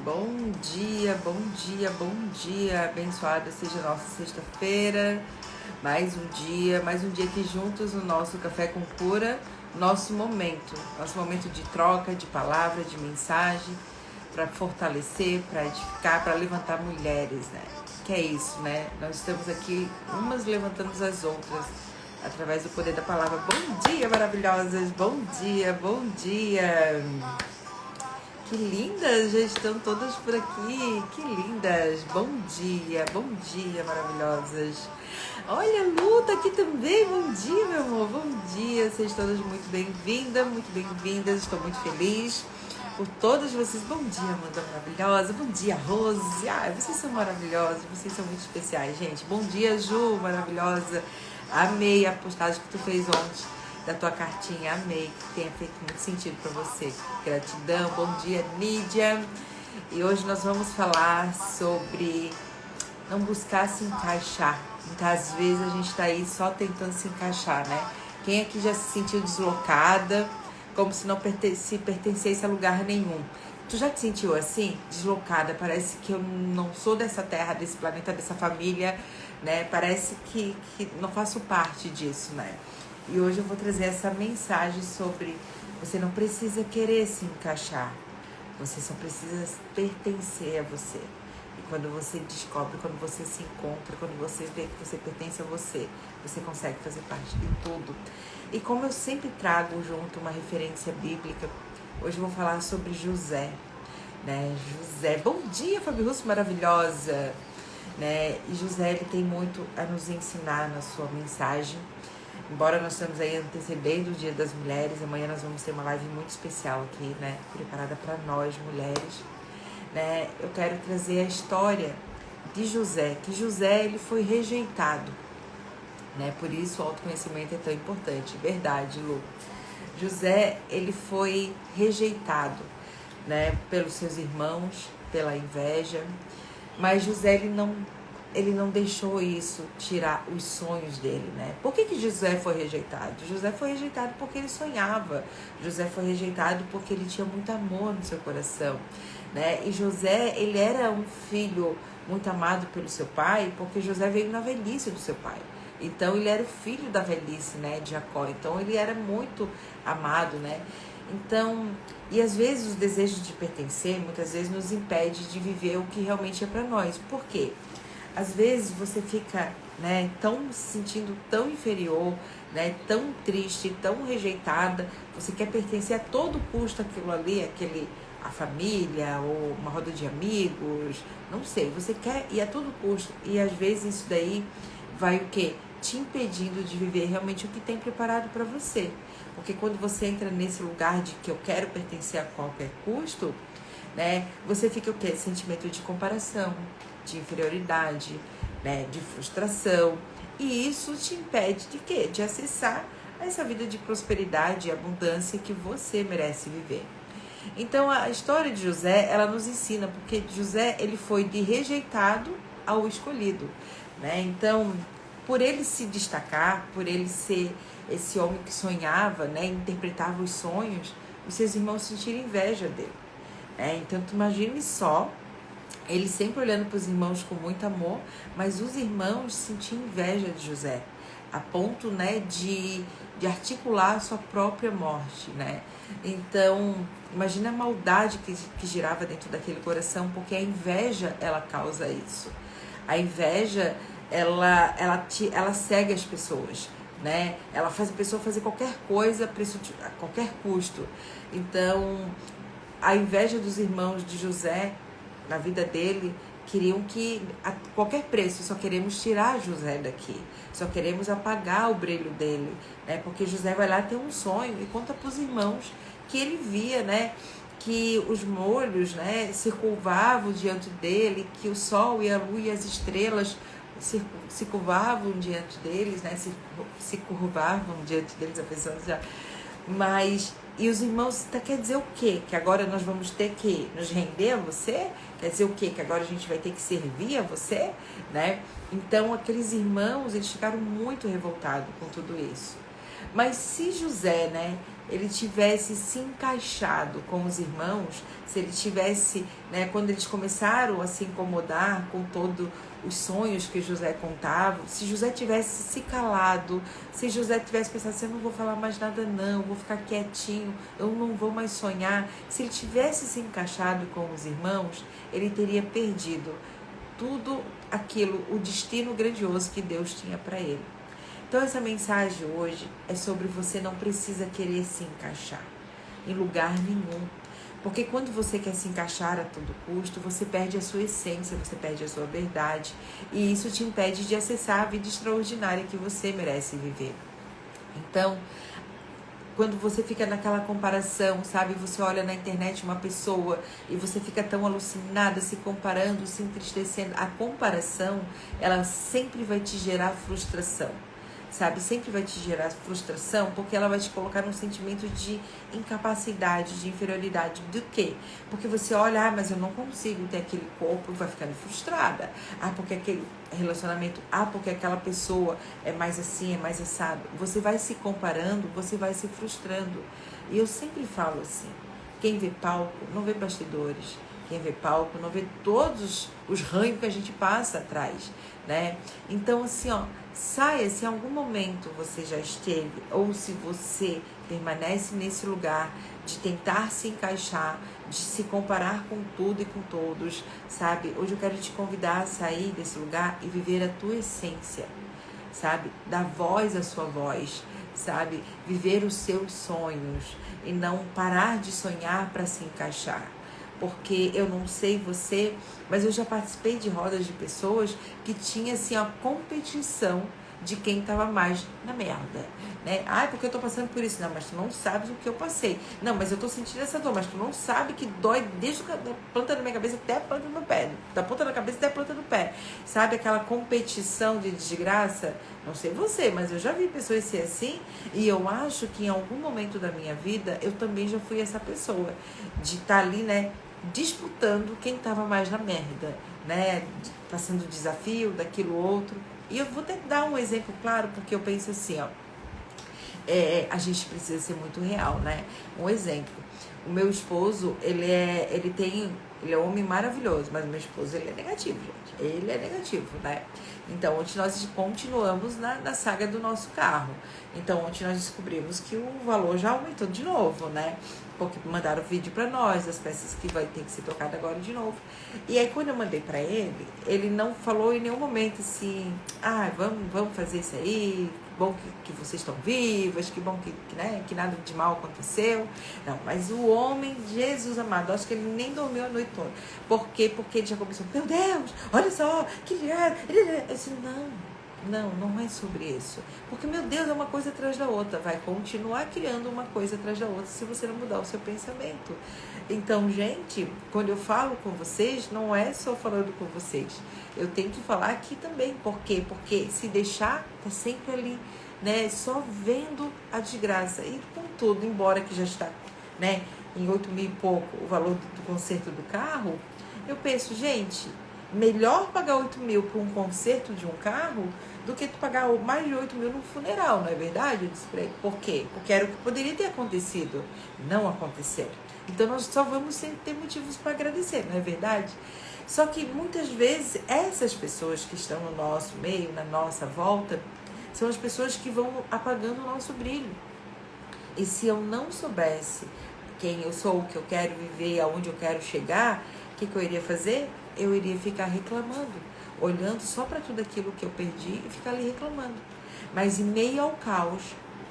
Bom dia, bom dia, bom dia. Abençoada seja a nossa sexta-feira. Mais um dia aqui juntos no nosso Café com Cura, nosso momento de troca, de palavra, de mensagem, para fortalecer, para edificar, para levantar mulheres, né? Que é isso, né? Nós estamos aqui umas levantando as outras através do poder da palavra. Bom dia, maravilhosas. Bom dia, bom dia. Que lindas, já estão todas por aqui, que lindas, bom dia, maravilhosas. Olha, a Lu tá aqui também, bom dia, meu amor, bom dia, vocês todas muito bem-vindas, estou muito feliz por todas vocês. Bom dia, Amanda maravilhosa, bom dia, Rose, ai, vocês são maravilhosas, vocês são muito especiais, gente. Bom dia, Ju, maravilhosa, amei a postagem que tu fez ontem da tua cartinha, amei, que tenha feito muito sentido para você. Gratidão, bom dia, Nídia. E hoje nós vamos falar sobre não buscar se encaixar. Muitas vezes a gente tá aí só tentando se encaixar, né? Quem aqui já se sentiu deslocada, como se não pertencesse a lugar nenhum? Tu já te sentiu assim? Deslocada, parece que eu não sou dessa terra, desse planeta, dessa família, né? Parece que não faço parte disso, né? E hoje eu vou trazer essa mensagem sobre você não precisa querer se encaixar, você só precisa pertencer a você. E quando você descobre, quando você se encontra, quando você vê que você pertence a você, você consegue fazer parte de tudo. E como eu sempre trago junto uma referência bíblica, hoje eu vou falar sobre José, né? José, bom dia, Fabi Russo, maravilhosa, né? E José, ele tem muito a nos ensinar na sua mensagem. Embora nós estamos aí antecedendo o Dia das Mulheres, amanhã nós vamos ter uma live muito especial aqui, né? Preparada para nós, mulheres, né? Eu quero trazer a história de José, que José, ele foi rejeitado, né? Por isso o autoconhecimento é tão importante, verdade, Lu. José, ele foi rejeitado, né? Pelos seus irmãos, pela inveja, mas José, ele não deixou isso tirar os sonhos dele, né? Por que José foi rejeitado? José foi rejeitado porque ele sonhava. José foi rejeitado porque ele tinha muito amor no seu coração, né? E José, ele era um filho muito amado pelo seu pai, porque José veio na velhice do seu pai. Então, ele era o filho da velhice, né, de Jacó. Então, ele era muito amado, né? Então, e às vezes os desejos de pertencer, muitas vezes nos impede de viver o que realmente é para nós. Por quê? Às vezes você fica, né, se sentindo tão inferior, né, tão triste, tão rejeitada, você quer pertencer a todo custo àquilo ali, a família ou uma roda de amigos, não sei, você quer ir a todo custo e às vezes isso daí vai o quê? Te impedindo de viver realmente o que tem preparado para você. Porque quando você entra nesse lugar de que eu quero pertencer a qualquer custo, né, você fica o quê? Sentimento de comparação, de inferioridade, né, de frustração, e isso te impede de quê? De acessar essa vida de prosperidade e abundância que você merece viver. Então a história de José, ela nos ensina, porque José, ele foi de rejeitado ao escolhido, né? Então, por ele se destacar, por ele ser esse homem que sonhava, né, interpretava os sonhos, os seus irmãos sentiram inveja dele, né? Então, tu imagine só, ele sempre olhando para os irmãos com muito amor, mas os irmãos sentiam inveja de José, a ponto, né, de articular a sua própria morte, né? Então, imagina a maldade que girava dentro daquele coração, porque a inveja, ela causa isso. A inveja, ela cega as pessoas, né? Ela faz a pessoa fazer qualquer coisa a qualquer custo. Então, a inveja dos irmãos de José, na vida dele, queriam que a qualquer preço, só queremos tirar José daqui, só queremos apagar o brilho dele, né? Porque José vai lá ter um sonho e conta para os irmãos que ele via, né, que os molhos, né, se curvavam diante dele, que o sol e a lua e as estrelas se curvavam diante deles, né, se curvavam diante deles, a pessoa já... Mas, e os irmãos, quer dizer o quê? Que agora nós vamos ter que nos render a você? Quer dizer o quê? Que agora a gente vai ter que servir a você? Né? Então, aqueles irmãos, eles ficaram muito revoltados com tudo isso. Mas se José, né, ele tivesse se encaixado com os irmãos, se ele tivesse, né, quando eles começaram a se incomodar com todos os sonhos que José contava, se José tivesse se calado, se José tivesse pensado assim, eu não vou falar mais nada não, vou ficar quietinho, eu não vou mais sonhar, se ele tivesse se encaixado com os irmãos, ele teria perdido tudo aquilo, o destino grandioso que Deus tinha para ele. Então essa mensagem hoje é sobre você não precisa querer se encaixar em lugar nenhum. Porque quando você quer se encaixar a todo custo, você perde a sua essência, você perde a sua verdade. E isso te impede de acessar a vida extraordinária que você merece viver. Então, quando você fica naquela comparação, sabe? Você olha na internet uma pessoa e você fica tão alucinada, se comparando, se entristecendo. A comparação, ela sempre vai te gerar frustração. Sabe, sempre vai te gerar frustração, porque ela vai te colocar num sentimento de incapacidade, de inferioridade. Do quê? Porque você olha, mas eu não consigo ter aquele corpo, vai ficando frustrada. Porque aquele relacionamento, porque aquela pessoa é mais assim, é mais assado. Você vai se comparando, você vai se frustrando. E eu sempre falo assim, quem vê palco não vê bastidores. Quem vê palco não vê todos os ranhos que a gente passa atrás, né? Então, assim, saia, se em algum momento você já esteve, ou se você permanece nesse lugar de tentar se encaixar, de se comparar com tudo e com todos, sabe? Hoje eu quero te convidar a sair desse lugar e viver a tua essência, sabe? Dar voz à sua voz, sabe? Viver os seus sonhos e não parar de sonhar para se encaixar. Porque eu não sei você, mas eu já participei de rodas de pessoas que tinha assim a competição de quem estava mais na merda, né? Porque eu tô passando por isso. Não, mas tu não sabes o que eu passei. Não, mas eu tô sentindo essa dor, mas tu não sabe que dói desde a planta da minha cabeça até a planta do meu pé, da ponta da cabeça até a planta do pé. Sabe aquela competição de desgraça? Não sei você, mas eu já vi pessoas ser assim, e eu acho que em algum momento da minha vida eu também já fui essa pessoa de estar ali, né, disputando quem estava mais na merda, né, passando o desafio daquilo outro. E eu vou te dar um exemplo claro, porque eu penso assim, a gente precisa ser muito real, né? Um exemplo, o meu esposo, ele é um homem maravilhoso, mas o meu esposo, ele é negativo, gente. Ele é negativo, né? Então, ontem nós continuamos na saga do nosso carro. Então, ontem nós descobrimos que o valor já aumentou de novo, né? Porque mandaram vídeo pra nós, das peças que vai ter que ser trocada agora de novo. E aí, quando eu mandei pra ele, ele não falou em nenhum momento assim, vamos fazer isso aí, que bom que vocês estão vivas, que bom né, que nada de mal aconteceu. Não, mas o homem, Jesus amado, acho que ele nem dormiu a noite toda. Por quê? Porque ele já começou, meu Deus, olha só, que lindo. Eu disse, não é sobre isso. Porque, meu Deus, é uma coisa atrás da outra. Vai continuar criando uma coisa atrás da outra se você não mudar o seu pensamento. Então, gente, quando eu falo com vocês, não é só falando com vocês. Eu tenho que falar aqui também. Por quê? Porque se deixar, tá sempre ali, né? Só vendo a desgraça. E com tudo, embora que já está, né, em 8 mil e pouco o valor do conserto do carro, eu penso, gente, melhor pagar 8 mil por um conserto de um carro do que tu pagar mais de 8 mil num funeral, não é verdade? Eu disse pra ele, por quê? Porque era o que poderia ter acontecido. Não aconteceu. Então nós só vamos sempre ter motivos para agradecer, não é verdade? Só que muitas vezes essas pessoas que estão no nosso meio, na nossa volta, são as pessoas que vão apagando o nosso brilho. E se eu não soubesse quem eu sou, o que eu quero viver, aonde eu quero chegar, o que eu iria fazer? Eu iria ficar reclamando, olhando só para tudo aquilo que eu perdi e ficar ali reclamando. Mas em meio ao caos,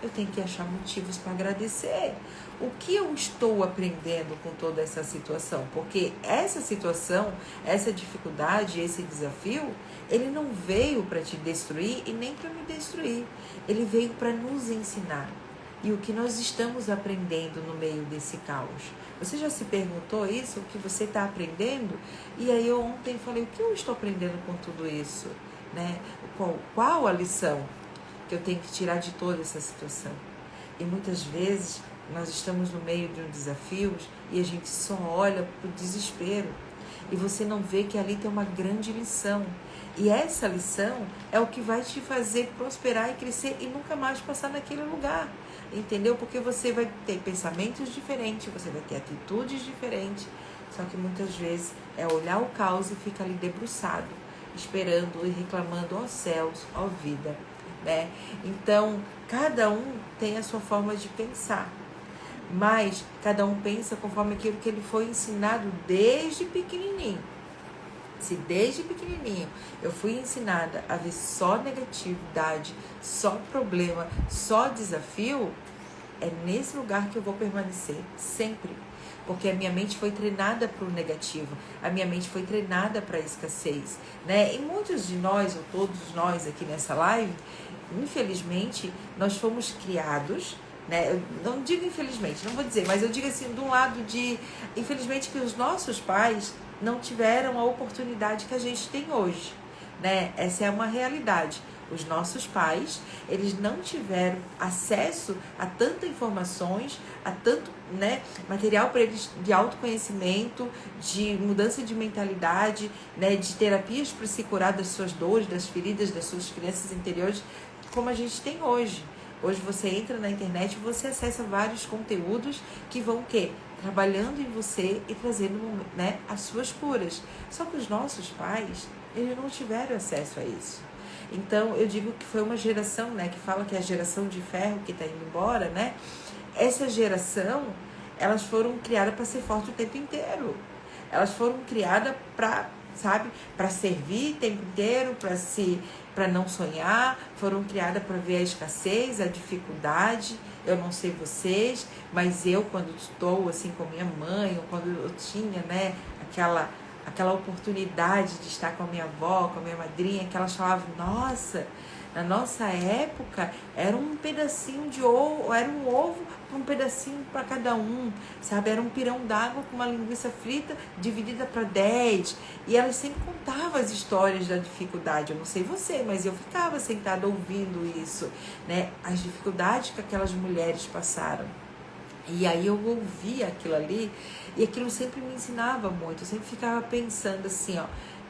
eu tenho que achar motivos para agradecer. O que eu estou aprendendo com toda essa situação? Porque essa situação, essa dificuldade, esse desafio, ele não veio para te destruir e nem para me destruir. Ele veio para nos ensinar. E o que nós estamos aprendendo no meio desse caos? Você já se perguntou isso? O que você está aprendendo? E aí eu ontem falei, o que eu estou aprendendo com tudo isso? Né? Qual a lição que eu tenho que tirar de toda essa situação? E muitas vezes nós estamos no meio de um desafio e a gente só olha para o desespero. E você não vê que ali tem uma grande lição. E essa lição é o que vai te fazer prosperar e crescer e nunca mais passar naquele lugar. entendeu? Porque você vai ter pensamentos diferentes, você vai ter atitudes diferentes, só que muitas vezes é olhar o caos e ficar ali debruçado, esperando e reclamando, ó céus, ó vida, né? Então, cada um tem a sua forma de pensar, mas cada um pensa conforme aquilo que ele foi ensinado desde pequenininho. Se desde pequenininho eu fui ensinada a ver só negatividade, só problema, só desafio, é nesse lugar que eu vou permanecer sempre. Porque a minha mente foi treinada para o negativo, a minha mente foi treinada para a escassez, né? E muitos de nós, ou todos nós aqui nessa live, infelizmente, nós fomos criados, né? Eu não digo infelizmente, não vou dizer, mas eu digo assim, de um lado de, infelizmente, que os nossos pais não tiveram a oportunidade que a gente tem hoje, né? Essa é uma realidade. Os nossos pais, eles não tiveram acesso a tantas informações, a tanto, né, material para eles de autoconhecimento, de mudança de mentalidade, né, de terapias para se curar das suas dores, das feridas, das suas crianças interiores, como a gente tem hoje. Hoje você entra na internet e você acessa vários conteúdos que vão o quê? Trabalhando em você e trazendo, né, as suas curas. Só que os nossos pais, eles não tiveram acesso a isso. Então, eu digo que foi uma geração, né, que fala que é a geração de ferro que está indo embora, né? Essa geração, elas foram criadas para ser forte o tempo inteiro. Elas foram criadas para, sabe, para servir o tempo inteiro, para não sonhar, foram criadas para ver a escassez, a dificuldade. Eu não sei vocês, mas eu, quando estou assim com minha mãe, ou quando eu tinha, né, aquela oportunidade de estar com a minha avó, com a minha madrinha, que elas falavam, nossa, na nossa época era um pedacinho de ovo, era um ovo, um pedacinho para cada um, sabe? Era um pirão d'água com uma linguiça frita dividida para 10. E elas sempre contavam as histórias da dificuldade. Eu não sei você, mas eu ficava sentada ouvindo isso, né? As dificuldades que aquelas mulheres passaram. E aí eu ouvia aquilo ali e aquilo sempre me ensinava muito. Eu sempre ficava pensando assim, ó,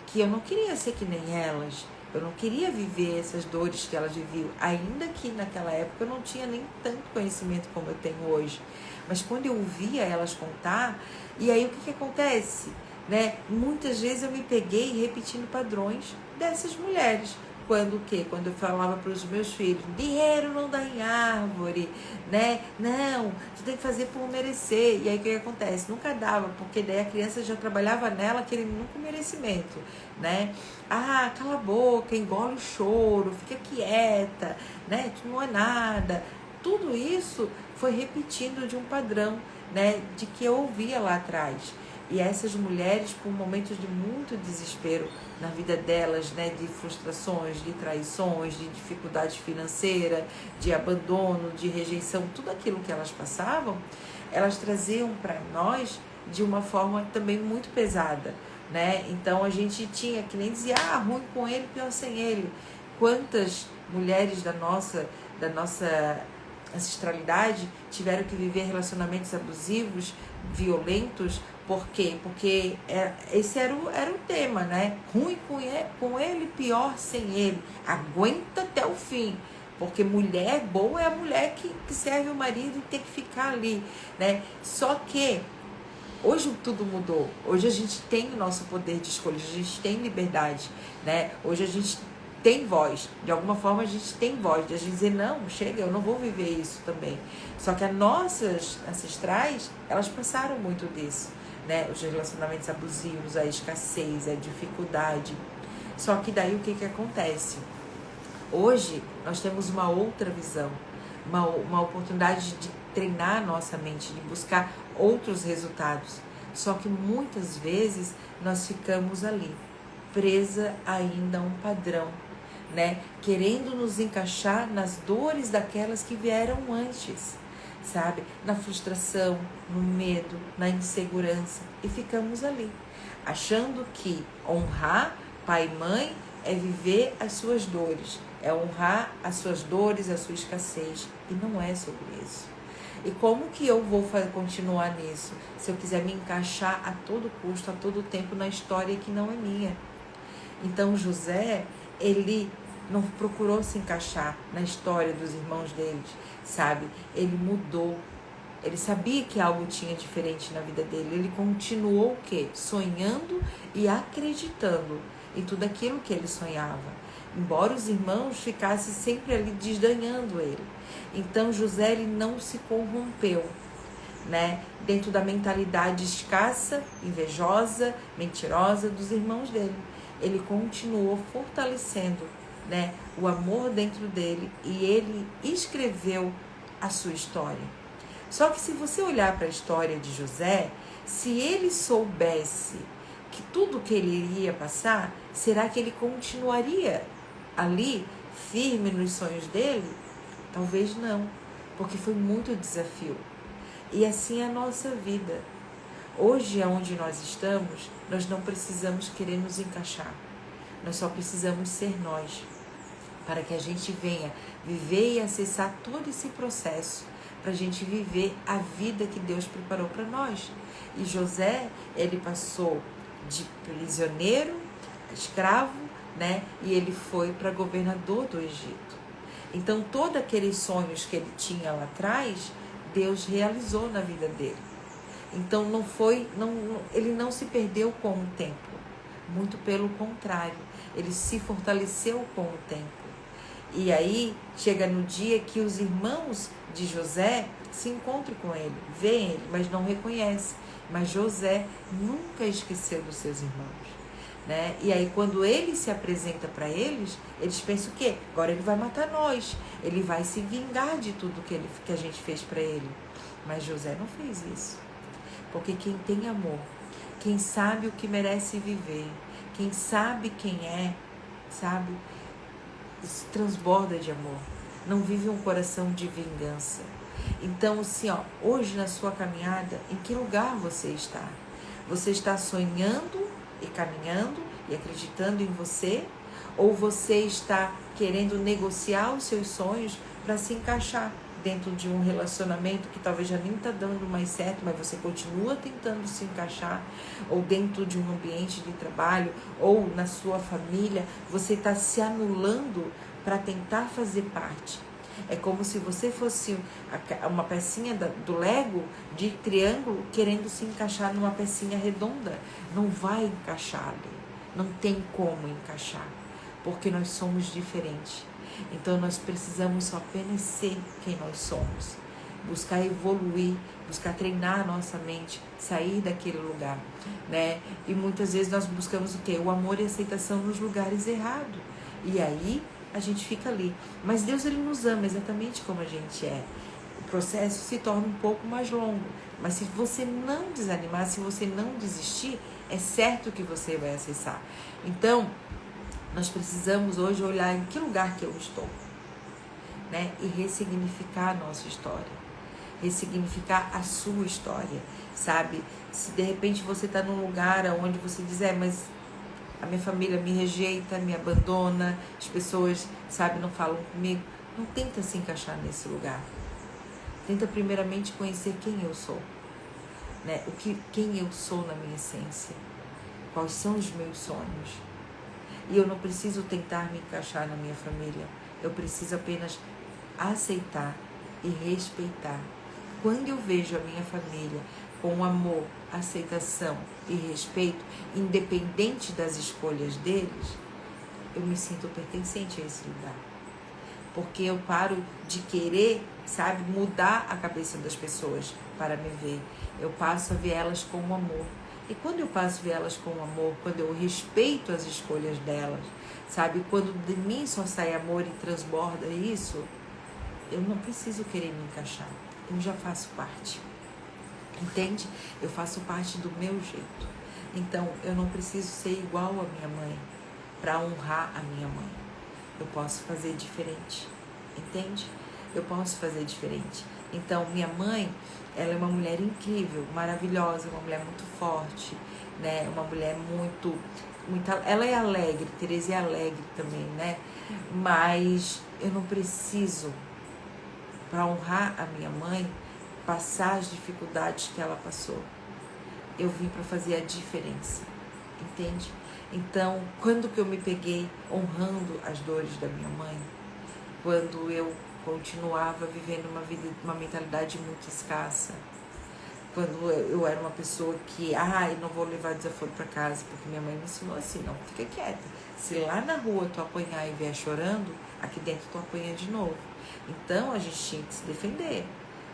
que eu não queria ser que nem elas. Eu não queria viver essas dores que elas viviam. Ainda que naquela época eu não tinha nem tanto conhecimento como eu tenho hoje. Mas quando eu ouvia elas contar, e aí o que acontece? Né? Muitas vezes eu me peguei repetindo padrões dessas mulheres. Quando o quê? Quando eu falava para os meus filhos, dinheiro não dá em árvore, né? Não, tu tem que fazer por merecer. E aí o que acontece? Nunca dava, porque daí a criança já trabalhava nela querendo nunca merecimento, né? Ah, cala a boca, engole o choro, fica quieta, né? Tu não é nada. Tudo isso foi repetindo de um padrão, né? De que eu ouvia lá atrás. E essas mulheres, por momentos de muito desespero na vida delas, né, de frustrações, de traições, de dificuldade financeira, de abandono, de rejeição, tudo aquilo que elas passavam, elas traziam para nós de uma forma também muito pesada, né? Então a gente tinha, que nem dizia, ruim com ele, pior sem ele. Quantas mulheres da nossa ancestralidade tiveram que viver relacionamentos abusivos, violentos. Por quê? Porque esse era o tema, né? Ruim com ele, pior sem ele. Aguenta até o fim. Porque mulher boa é a mulher que serve o marido e tem que ficar ali, né? Só que hoje tudo mudou. Hoje a gente tem o nosso poder de escolha, a gente tem liberdade, né? Hoje a gente tem voz. De alguma forma a gente tem voz. De a gente dizer, não, chega, eu não vou viver isso também. Só que as nossas ancestrais, elas passaram muito disso, né? Os relacionamentos abusivos, a escassez, a dificuldade. Só que daí o que acontece? Hoje nós temos uma outra visão, uma oportunidade de treinar a nossa mente, de buscar outros resultados. Só que muitas vezes nós ficamos ali, presa ainda a um padrão, né? Querendo nos encaixar nas dores daquelas que vieram antes, sabe? Na frustração, no medo, na insegurança. E ficamos ali, achando que honrar pai e mãe é viver as suas dores, é honrar as suas dores, a sua escassez. E não é sobre isso. E como que eu vou continuar nisso, se eu quiser me encaixar a todo custo, a todo tempo na história que não é minha? Então José, ele não procurou se encaixar na história dos irmãos deles, sabe? Ele mudou. Ele sabia que algo tinha diferente na vida dele. Ele continuou o quê? Sonhando e acreditando em tudo aquilo que ele sonhava. Embora os irmãos ficassem sempre ali desdenhando ele. Então José, ele não se corrompeu, né? Dentro da mentalidade escassa, invejosa, mentirosa dos irmãos dele. Ele continuou fortalecendo, né, o amor dentro dele, e ele escreveu a sua história. Só que se você olhar para a história de José, se ele soubesse que tudo que ele iria passar, será que ele continuaria ali, firme nos sonhos dele? Talvez não, porque foi muito desafio. E assim é a nossa vida. Hoje, onde nós estamos, nós não precisamos querer nos encaixar. Nós só precisamos ser nós, para que a gente venha viver e acessar todo esse processo, para a gente viver a vida que Deus preparou para nós. E José, ele passou de prisioneiro a escravo, né? E ele foi para governador do Egito. Então, todos aqueles sonhos que ele tinha lá atrás, Deus realizou na vida dele. Então, ele não se perdeu com o tempo. Muito pelo contrário, ele se fortaleceu com o tempo. E aí, chega no dia que os irmãos de José se encontram com ele, veem ele, mas não reconhecem. Mas José nunca esqueceu dos seus irmãos, né? E aí, quando ele se apresenta para eles, eles pensam o quê? Agora ele vai matar nós, ele vai se vingar de tudo que a gente fez para ele. Mas José não fez isso, porque quem tem amor, quem sabe o que merece viver, quem sabe quem é, sabe, transborda de amor, não vive um coração de vingança. Então, assim, hoje na sua caminhada, em que lugar você está? Você está sonhando e caminhando e acreditando em você? Ou você está querendo negociar os seus sonhos para se encaixar dentro de um relacionamento que talvez já nem está dando mais certo, mas você continua tentando se encaixar? Ou dentro de um ambiente de trabalho, ou na sua família, você está se anulando para tentar fazer parte. É como se você fosse uma pecinha do Lego de triângulo querendo se encaixar numa pecinha redonda. Não vai encaixar ali. Não tem como encaixar, porque nós somos diferentes. Então nós precisamos só apenas ser quem nós somos. Buscar evoluir, buscar treinar a nossa mente, sair daquele lugar, né? E muitas vezes nós buscamos o quê? O amor e a aceitação nos lugares errados. E aí a gente fica ali. Mas Deus, ele nos ama exatamente como a gente é. O processo se torna um pouco mais longo. Mas se você não desanimar, se você não desistir, é certo que você vai acessar. Então, nós precisamos hoje olhar em que lugar que eu estou, né? E ressignificar a nossa história. Ressignificar a sua história, sabe? Se de repente você está num lugar onde você diz, mas a minha família me rejeita, me abandona, as pessoas, sabe, não falam comigo. Não tenta se encaixar nesse lugar. Tenta primeiramente conhecer quem eu sou, né? Quem eu sou na minha essência. Quais são os meus sonhos. E eu não preciso tentar me encaixar na minha família. Eu preciso apenas aceitar e respeitar. Quando eu vejo a minha família com amor, aceitação e respeito, independente das escolhas deles, eu me sinto pertencente a esse lugar. Porque eu paro de querer, sabe, mudar a cabeça das pessoas para me ver. Eu passo a ver elas com amor. E quando eu passo a ver elas com amor, quando eu respeito as escolhas delas, sabe, quando de mim só sai amor e transborda isso, eu não preciso querer me encaixar. Eu já faço parte. Entende? Eu faço parte do meu jeito. Então, eu não preciso ser igual à minha mãe para honrar a minha mãe. Eu posso fazer diferente. Entende? Eu posso fazer diferente. Então, minha mãe, ela é uma mulher incrível, maravilhosa, uma mulher muito forte, né? Uma mulher muito... Ela é alegre, Tereza é alegre também, né? Mas eu não preciso, para honrar a minha mãe, passar as dificuldades que ela passou. Eu vim para fazer a diferença. entende? Então, quando que eu me peguei honrando as dores da minha mãe? Quando eu continuava vivendo uma vida, uma mentalidade muito escassa. Quando eu era uma pessoa que, eu não vou levar desaforo para casa, porque minha mãe me ensinou assim, não, fica quieta. Se lá na rua tu apanhar e vier chorando, aqui dentro tu apanha de novo. Então, a gente tinha que se defender.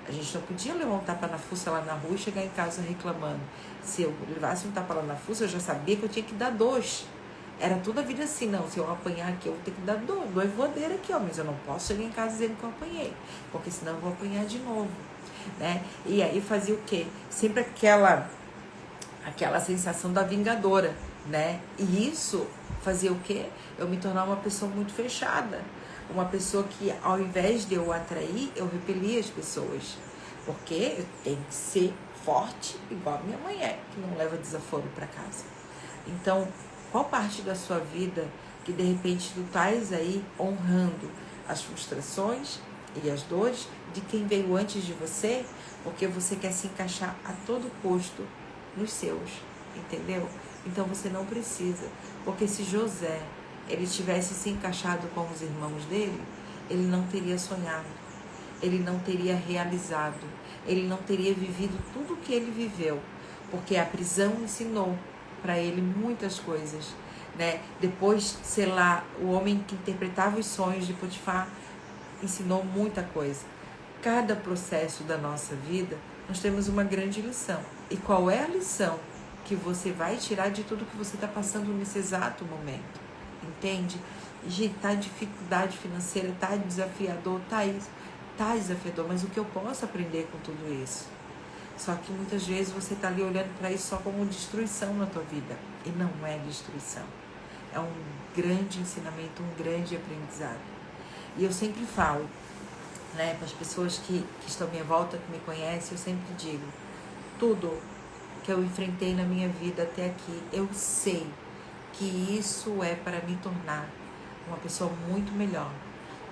A gente não podia levar um tapa na fuça lá na rua e chegar em casa reclamando. Se eu levasse um tapa lá na fuça, eu já sabia que eu tinha que dar 2. Era toda a vida assim, não, se eu apanhar aqui, eu vou ter que dar 2 voadeiras aqui, ó, mas eu não posso chegar em casa dizendo que eu apanhei, porque senão eu vou apanhar de novo, né? E aí fazia o quê? Sempre aquela sensação da vingadora, né? E isso fazia o quê? Eu me tornar uma pessoa muito fechada. Uma pessoa que, ao invés de eu atrair, eu repelia as pessoas. Porque eu tenho que ser forte, igual a minha mãe é, que não leva desaforo para casa. Então, qual parte da sua vida que, de repente, tu estás aí honrando as frustrações e as dores de quem veio antes de você, porque você quer se encaixar a todo custo nos seus, entendeu? Então você não precisa, porque se José ele tivesse se encaixado com os irmãos dele, ele não teria sonhado, ele não teria realizado, ele não teria vivido tudo o que ele viveu, porque a prisão ensinou para ele muitas coisas, né? Depois, sei lá, o homem que interpretava os sonhos de Potifar ensinou muita coisa. Cada processo da nossa vida, nós temos uma grande lição. E qual é a lição que você vai tirar de tudo que você está passando nesse exato momento? Entende? Gente, tá dificuldade financeira, tá desafiador, tá isso, tá desafiador, mas o que eu posso aprender com tudo isso? Só que muitas vezes você tá ali olhando para isso só como destruição na tua vida. E não é destruição. É um grande ensinamento, um grande aprendizado. E eu sempre falo, né, para as pessoas que estão à minha volta, que me conhecem, eu sempre digo, tudo que eu enfrentei na minha vida até aqui, eu sei que isso é para me tornar uma pessoa muito melhor.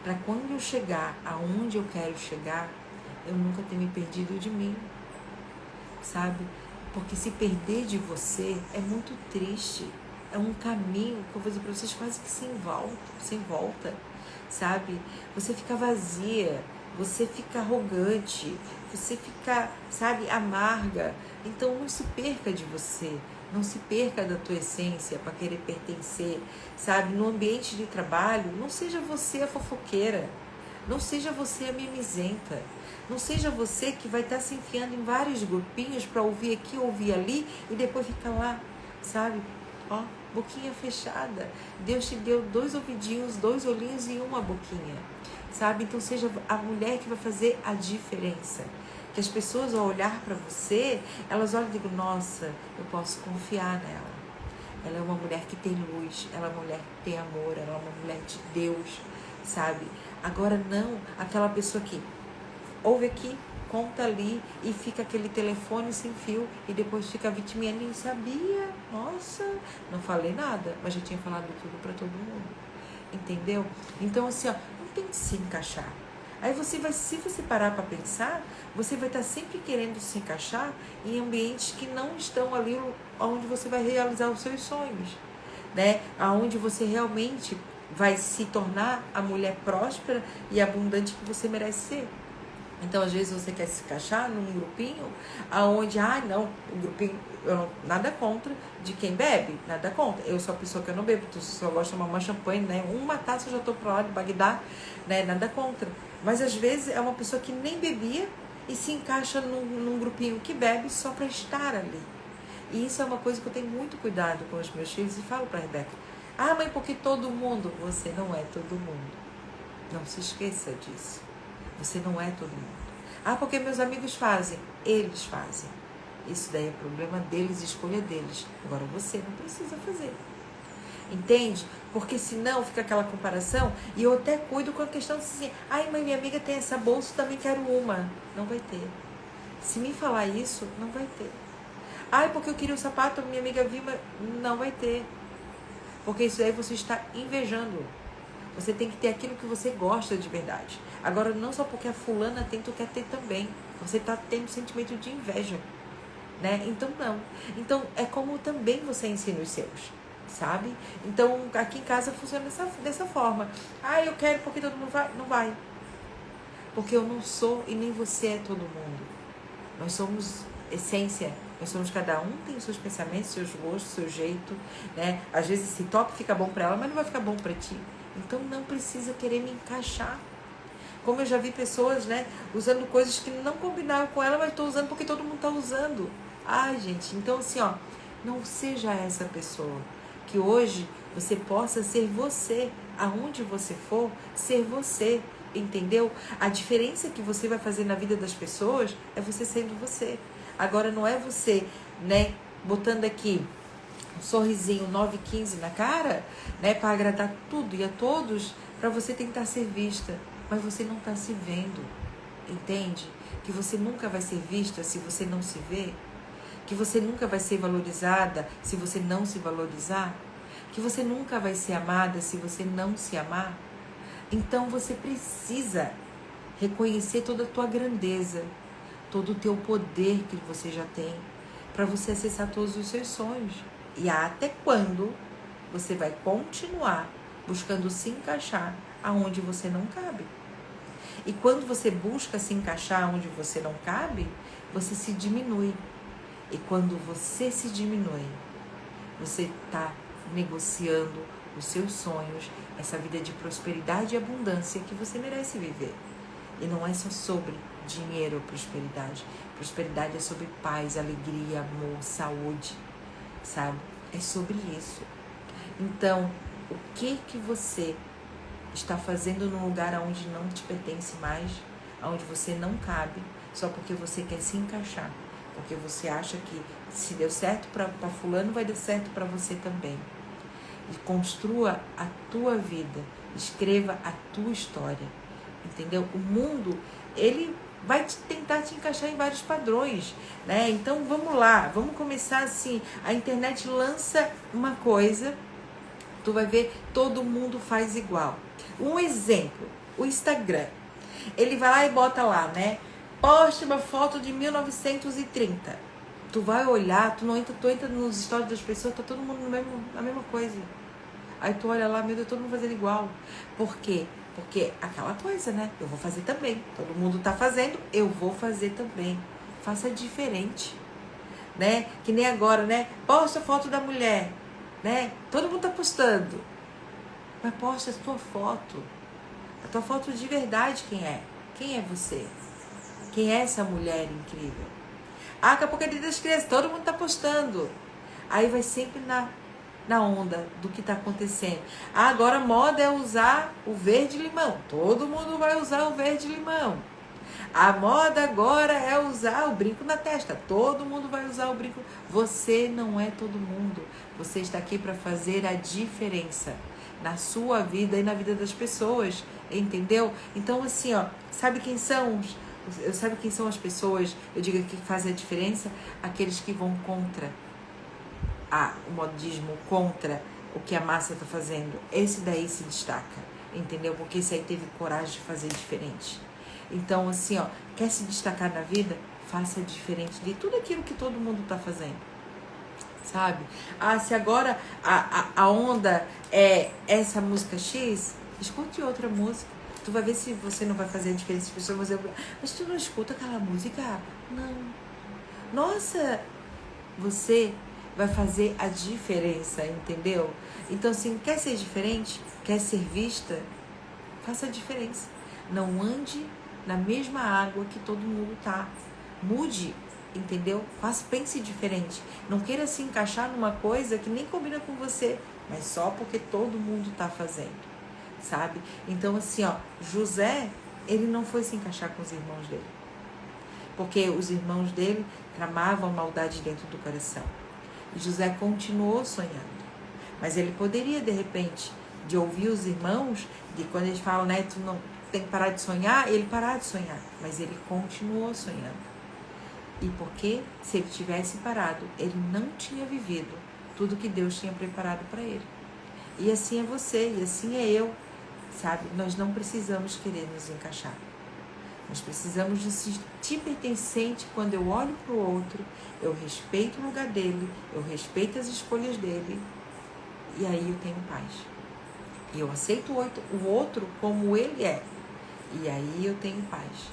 Para quando eu chegar aonde eu quero chegar, eu nunca ter me perdido de mim, sabe? Porque se perder de você é muito triste. É um caminho que eu vou dizer para vocês quase que sem volta, sabe? Você fica vazia, você fica arrogante, você fica, sabe, amarga. Então não se perca de você, não se perca da tua essência para querer pertencer, sabe? No ambiente de trabalho, não seja você a fofoqueira, não seja você a mimizenta, não seja você que vai estar se enfiando em vários grupinhos para ouvir aqui, ouvir ali e depois ficar lá, sabe? Ó, boquinha fechada. Deus te deu 2 ouvidinhos, 2 olhinhos e uma boquinha, sabe? Então seja a mulher que vai fazer a diferença. Que as pessoas, ao olhar para você, elas olham e digam, nossa, eu posso confiar nela. Ela é uma mulher que tem luz, ela é uma mulher que tem amor, ela é uma mulher de Deus, sabe? Agora não, aquela pessoa que ouve aqui, conta ali e fica aquele telefone sem fio e depois fica vitiminha, nem sabia, nossa, não falei nada, mas já tinha falado tudo para todo mundo, entendeu? Então assim, ó, não tem que se encaixar. Aí você vai, se você parar para pensar, você vai estar sempre querendo se encaixar em ambientes que não estão ali onde você vai realizar os seus sonhos, né? Aonde você realmente vai se tornar a mulher próspera e abundante que você merece ser. Então, às vezes, você quer se encaixar num grupinho aonde, não, o grupinho, nada contra de quem bebe, nada contra. Eu sou a pessoa que eu não bebo, eu só gosto de tomar uma champanhe, né? Uma taça eu já tô pro lado de Bagdá, né? Nada contra. Mas, às vezes, é uma pessoa que nem bebia e se encaixa num grupinho que bebe só para estar ali. E isso é uma coisa que eu tenho muito cuidado com os meus filhos e falo pra Rebeca, mãe, porque todo mundo, você não é todo mundo. Não se esqueça disso. Você não é todo mundo. Porque meus amigos fazem. Eles fazem. Isso daí é problema deles, escolha deles. Agora você não precisa fazer. Entende? Porque senão fica aquela comparação. E eu até cuido com a questão de assim, mãe, minha amiga tem essa bolsa, também quero uma. Não vai ter. Se me falar isso, não vai ter. Porque eu queria um sapato, minha amiga viu, mas não vai ter. Porque isso daí você está invejando. Você tem que ter aquilo que você gosta de verdade. Agora, não só porque a fulana tem, tu quer ter também. Você está tendo sentimento de inveja. né? Então não. Então é como também você ensina os seus, sabe? Então aqui em casa funciona dessa forma. Ah, eu quero porque todo mundo vai. Não vai. Porque eu não sou e nem você é todo mundo. Nós somos essência. Nós somos, cada um tem os seus pensamentos, seus gostos, seu jeito, né? Às vezes esse top fica bom pra ela, mas não vai ficar bom pra ti. Então não precisa querer me encaixar. Como eu já vi pessoas, né, usando coisas que não combinaram com ela, mas estou usando porque todo mundo está usando. Ai, gente, então assim, ó, não seja essa pessoa. Que hoje você possa ser você, aonde você for, ser você, entendeu? A diferença que você vai fazer na vida das pessoas é você sendo você. Agora não é você, né, botando aqui um sorrisinho 9,15 na cara, né, para agradar tudo e a todos, para você tentar ser vista. Mas você não está se vendo, entende? Que você nunca vai ser vista se você não se vê. Que você nunca vai ser valorizada se você não se valorizar. Que você nunca vai ser amada se você não se amar. Então você precisa reconhecer toda a tua grandeza, todo o teu poder que você já tem, para você acessar todos os seus sonhos. E até quando você vai continuar buscando se encaixar aonde você não cabe? E quando você busca se encaixar onde você não cabe, você se diminui. E quando você se diminui, você está negociando os seus sonhos, essa vida de prosperidade e abundância que você merece viver. E não é só sobre dinheiro ou prosperidade. Prosperidade é sobre paz, alegria, amor, saúde, sabe? É sobre isso. Então, o que você está fazendo num lugar onde não te pertence mais, onde você não cabe, só porque você quer se encaixar, porque você acha que se deu certo para fulano, vai dar certo para você também. E construa a tua vida, escreva a tua história, entendeu? O mundo, ele vai tentar te encaixar em vários padrões, né? Então vamos lá, vamos começar assim. A internet lança uma coisa, tu vai ver, todo mundo faz igual. Um exemplo, o Instagram. Ele vai lá e bota lá, né? Poste uma foto de 1930. Tu vai olhar, tu entra nos stories das pessoas, tá todo mundo na mesma coisa. Aí tu olha lá, meu Deus, todo mundo fazendo igual. Por quê? Porque aquela coisa, né? Eu vou fazer também. Todo mundo tá fazendo, eu vou fazer também. Faça diferente, né? Que nem agora, né? Posta a foto da mulher, né? Todo mundo tá postando. Mas posta a tua foto. A tua foto de verdade, quem é? Quem é você? Quem é essa mulher incrível? Ah, daqui a pouco é dia das crianças, todo mundo tá postando. Aí vai sempre na onda do que tá acontecendo. Ah, agora a moda é usar o verde-limão. Todo mundo vai usar o verde-limão. A moda agora é usar o brinco na testa. Todo mundo vai usar o brinco. Você não é todo mundo. Você está aqui para fazer a diferença na sua vida e na vida das pessoas, entendeu? Então assim, ó, sabe quem são as pessoas, eu digo que fazem a diferença? Aqueles que vão contra o modismo, contra o que a massa está fazendo. Esse daí se destaca, entendeu? Porque esse aí teve coragem de fazer diferente. Então assim, ó, quer se destacar na vida? Faça diferente de tudo aquilo que todo mundo está fazendo, sabe? Ah, se agora a onda é essa música X, escute outra música. Tu vai ver se você não vai fazer a diferença. As pessoas vão dizer, mas tu não escuta aquela música? Não. Nossa, você vai fazer a diferença, entendeu? Então, assim, quer ser diferente? Quer ser vista? Faça a diferença. Não ande na mesma água que todo mundo tá. Mude, entendeu? Pense diferente. Não queira se encaixar numa coisa que nem combina com você, mas só porque todo mundo tá fazendo, sabe? Então assim, ó, José, ele não foi se encaixar com os irmãos dele, porque os irmãos dele tramavam maldade dentro do coração. E José continuou sonhando, mas ele poderia de repente, de ouvir os irmãos, de quando eles falam, né, tu não tem que parar de sonhar, ele parar de sonhar, mas ele continuou sonhando. E porque, se ele tivesse parado, ele não tinha vivido tudo que Deus tinha preparado para ele. E assim é você, e assim é eu, sabe? Nós não precisamos querer nos encaixar. Nós precisamos de se sentir pertencente. Quando eu olho para o outro, eu respeito o lugar dele, eu respeito as escolhas dele, e aí eu tenho paz. E eu aceito o outro como ele é, e aí eu tenho paz.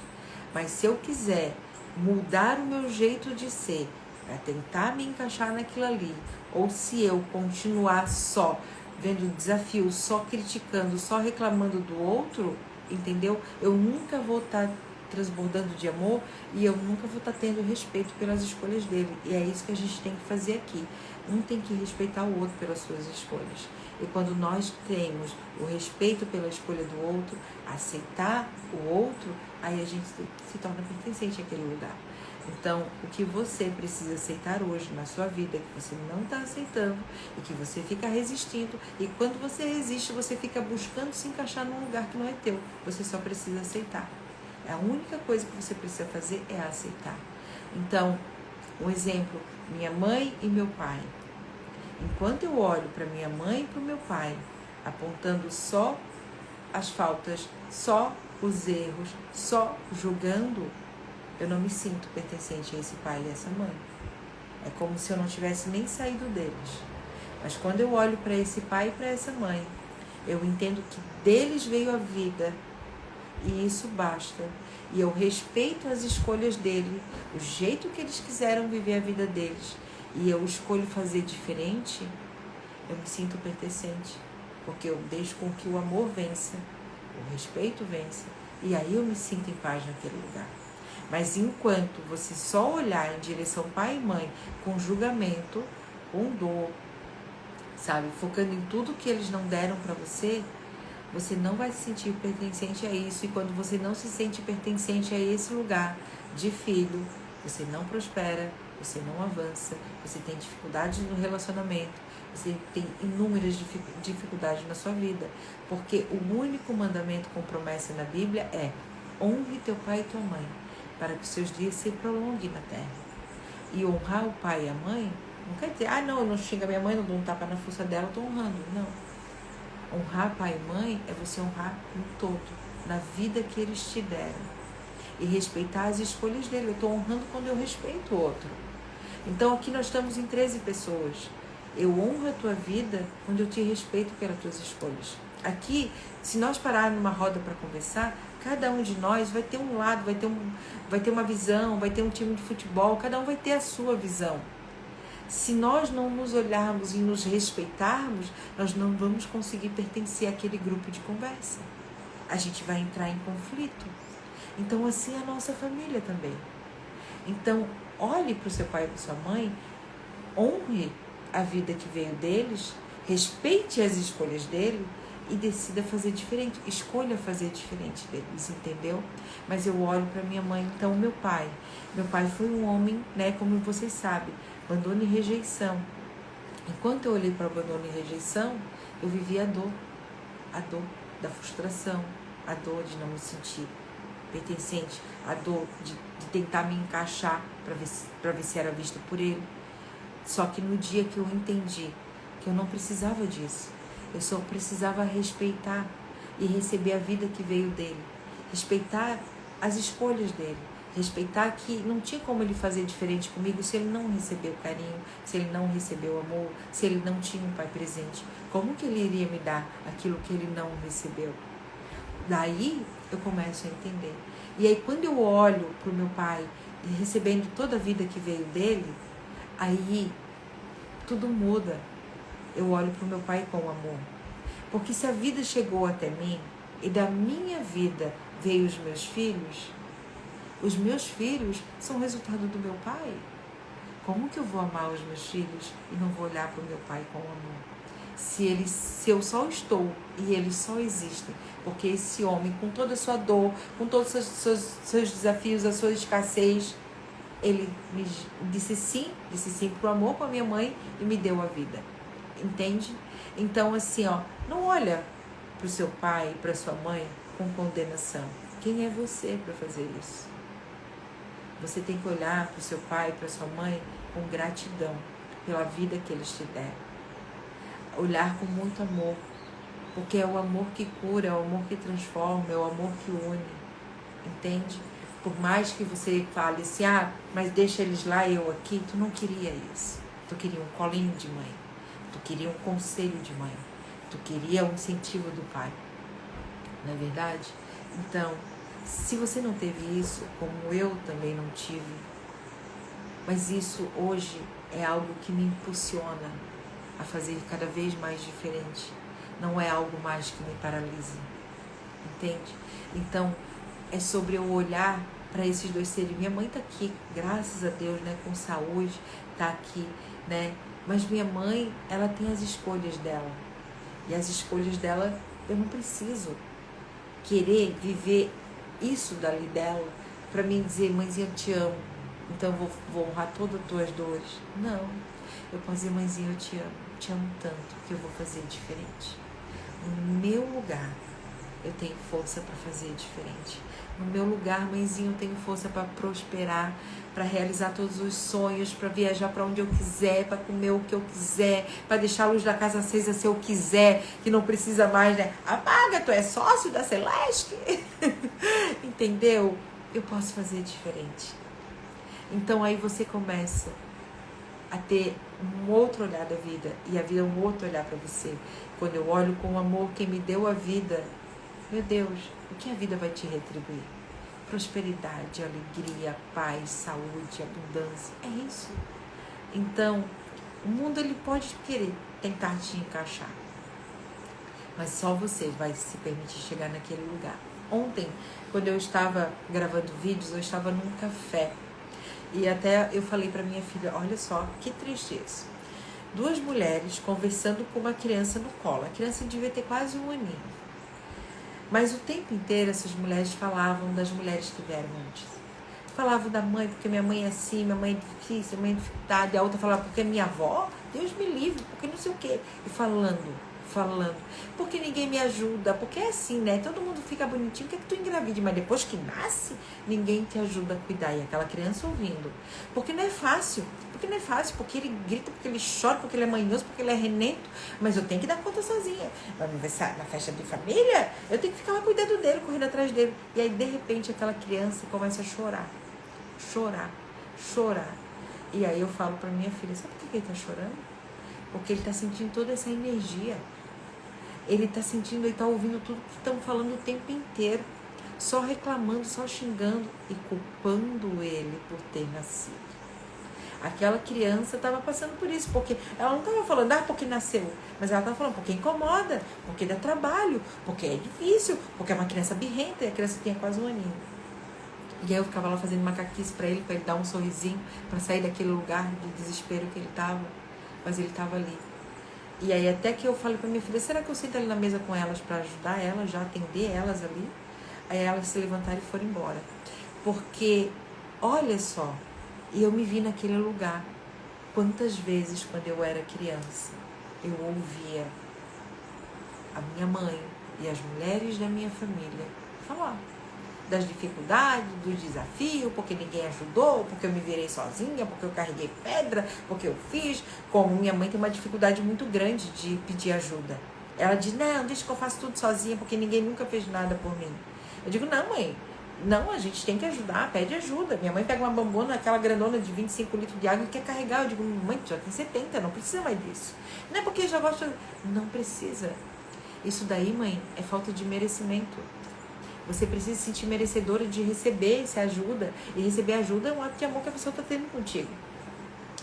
Mas se eu quiser mudar o meu jeito de ser para tentar me encaixar naquilo ali, ou se eu continuar só vendo desafios, só criticando, só reclamando do outro, entendeu? Eu nunca vou estar transbordando de amor e eu nunca vou estar tendo respeito pelas escolhas dele. E é isso que a gente tem que fazer aqui. Um tem que respeitar o outro pelas suas escolhas. E quando nós temos o respeito pela escolha do outro, aceitar o outro, aí a gente se torna pertencente àquele lugar. Então, o que você precisa aceitar hoje na sua vida, que você não está aceitando e que você fica resistindo, e quando você resiste, você fica buscando se encaixar num lugar que não é teu. Você só precisa aceitar. A única coisa que você precisa fazer é aceitar. Então, um exemplo, minha mãe e meu pai. Enquanto eu olho para minha mãe e para o meu pai, apontando só as faltas, só os erros, só julgando, eu não me sinto pertencente a esse pai e a essa mãe. É como se eu não tivesse nem saído deles. Mas quando eu olho para esse pai e para essa mãe, eu entendo que deles veio a vida, e isso basta. E eu respeito as escolhas dele, o jeito que eles quiseram viver a vida deles, e eu escolho fazer diferente, eu me sinto pertencente, porque eu deixo com que o amor vença, o respeito vença, e aí eu me sinto em paz naquele lugar. Mas enquanto você só olhar em direção pai e mãe com julgamento, com dor, sabe, focando em tudo que eles não deram para você, você não vai se sentir pertencente a isso. E quando você não se sente pertencente a esse lugar de filho, você não prospera, você não avança, você tem dificuldades no relacionamento, você tem inúmeras dificuldades na sua vida. Porque o único mandamento com promessa na Bíblia é: honre teu pai e tua mãe, para que os seus dias se prolonguem na terra. E honrar o pai e a mãe não quer dizer, não, eu não xingo a minha mãe, não dou um tapa na fuça dela, eu estou honrando. Não. Honrar pai e mãe é você honrar no todo, na vida que eles te deram. E respeitar as escolhas dele. Eu estou honrando quando eu respeito o outro. Então aqui nós estamos em 13 pessoas. Eu honro a tua vida quando eu te respeito pelas tuas escolhas. Aqui, se nós pararmos numa roda para conversar, cada um de nós vai ter um lado, vai ter uma visão, vai ter um time de futebol, cada um vai ter a sua visão. Se nós não nos olharmos e nos respeitarmos, nós não vamos conseguir pertencer àquele grupo de conversa. A gente vai entrar em conflito. Então, assim é a nossa família também. Então, olhe para o seu pai e para sua mãe, honre a vida que veio deles, respeite as escolhas dele e decida fazer diferente. Escolha fazer diferente deles, entendeu? Mas eu olho para minha mãe, então meu pai. Meu pai foi um homem, né, como vocês sabem, abandono e rejeição. Enquanto eu olhei para o abandono e rejeição, eu vivi a dor da frustração, a dor de não me sentir pertencente, a dor de tentar me encaixar para ver se era vista por ele. Só que no dia que eu entendi que eu não precisava disso, eu só precisava respeitar e receber a vida que veio dele, respeitar as escolhas dele, respeitar que não tinha como ele fazer diferente comigo se ele não recebeu carinho, se ele não recebeu amor, se ele não tinha um pai presente. Como que ele iria me dar aquilo que ele não recebeu? Daí eu começo a entender. E aí quando eu olho para o meu pai, recebendo toda a vida que veio dele, aí tudo muda. Eu olho para o meu pai com amor. Porque se a vida chegou até mim e da minha vida veio os meus filhos são resultado do meu pai. Como que eu vou amar os meus filhos e não vou olhar para o meu pai com amor? Se eu só estou e eles só existem, porque esse homem, com toda a sua dor, com todos os seus desafios, a sua escassez, ele me disse sim pro amor com a minha mãe e me deu a vida. Entende? Então, assim, não olha pro seu pai e pra sua mãe com condenação. Quem é você para fazer isso? Você tem que olhar pro seu pai e pra sua mãe com gratidão pela vida que eles te deram. Olhar com muito amor, porque é o amor que cura, é o amor que transforma, é o amor que une. entende? Por mais que você fale assim, mas deixa eles lá, eu aqui, tu não queria isso. Tu queria um colinho de mãe, tu queria um conselho de mãe, tu queria um incentivo do pai, não é verdade? Então, se você não teve isso, como eu também não tive, mas isso hoje é algo que me impulsiona a fazer cada vez mais diferente. Não é algo mais que me paralisa, entende? Então, é sobre eu olhar para esses dois seres. Minha mãe tá aqui, graças a Deus, né, com saúde, tá aqui, né? Mas minha mãe, ela tem as escolhas dela. E as escolhas dela, eu não preciso querer viver isso dali dela para mim dizer, mãezinha, eu te amo, então eu vou honrar todas as tuas dores. Não, eu posso dizer, mãezinha, eu te amo tanto que eu vou fazer diferente. No meu lugar, eu tenho força para fazer diferente. No meu lugar, mãezinha, eu tenho força para prosperar, para realizar todos os sonhos, para viajar para onde eu quiser, para comer o que eu quiser, para deixar a luz da casa acesa se eu quiser, que não precisa mais, né? Apaga, tu é sócio da Celeste? Entendeu? Eu posso fazer diferente. Então aí você começa a ter um outro olhar da vida, e a vida é um outro olhar para você. Quando eu olho com amor quem me deu a vida, meu Deus, o que a vida vai te retribuir? Prosperidade, alegria, paz, saúde, abundância. É isso. Então, o mundo ele pode querer tentar te encaixar, mas só você vai se permitir chegar naquele lugar. Ontem, quando eu estava gravando vídeos, eu estava num café. E até eu falei para minha filha, olha só, que triste isso. 2 mulheres conversando com uma criança no colo. A criança devia ter quase 1 aninho. Mas o tempo inteiro essas mulheres falavam das mulheres que vieram antes. Falavam da mãe, porque minha mãe é assim, minha mãe é difícil, minha mãe é dificuldade. A outra falava, porque minha avó, Deus me livre, porque não sei o quê. E falando, porque ninguém me ajuda, porque é assim, né? Todo mundo fica bonitinho, quer que tu engravide, mas depois que nasce, ninguém te ajuda a cuidar. E aquela criança ouvindo. Porque não é fácil, porque ele grita, porque ele chora, porque ele é manhoso, porque ele é renento, mas eu tenho que dar conta sozinha. No aniversário, na festa de família, eu tenho que ficar lá cuidando dele, correndo atrás dele. E aí, de repente, aquela criança começa a chorar. E aí eu falo pra minha filha, sabe por que ele tá chorando? Porque ele tá sentindo toda essa energia. Ele tá sentindo, ele tá ouvindo tudo que estão falando o tempo inteiro. Só reclamando, só xingando e culpando ele por ter nascido. Aquela criança estava passando por isso, porque ela não estava falando, porque nasceu, mas ela estava falando, porque incomoda, porque dá trabalho, porque é difícil, porque é uma criança birrenta, e a criança tinha quase 1 aninho. E aí eu ficava lá fazendo macaquice para ele dar um sorrisinho, para sair daquele lugar de desespero que ele estava, mas ele estava ali. E aí até que eu falei para minha filha, será que eu sento ali na mesa com elas para ajudar elas, já atender elas ali? Aí elas se levantaram e foram embora. Porque, olha só, e eu me vi naquele lugar. Quantas vezes, quando eu era criança, eu ouvia a minha mãe e as mulheres da minha família falar das dificuldades, dos desafios, porque ninguém ajudou, porque eu me virei sozinha, porque eu carreguei pedra, porque eu fiz. Como minha mãe tem uma dificuldade muito grande de pedir ajuda. Ela diz, não, deixa que eu faço tudo sozinha, porque ninguém nunca fez nada por mim. Eu digo, não, mãe, não, a gente tem que ajudar, pede ajuda. Minha mãe pega uma bambona, aquela grandona de 25 litros de água e quer carregar. Eu digo, mãe, já tem 70, não precisa mais disso. Não é porque já gosta... Não precisa. Isso daí, mãe, é falta de merecimento. Você precisa se sentir merecedora de receber essa ajuda. E receber ajuda é um ato de amor que a pessoa está tendo contigo.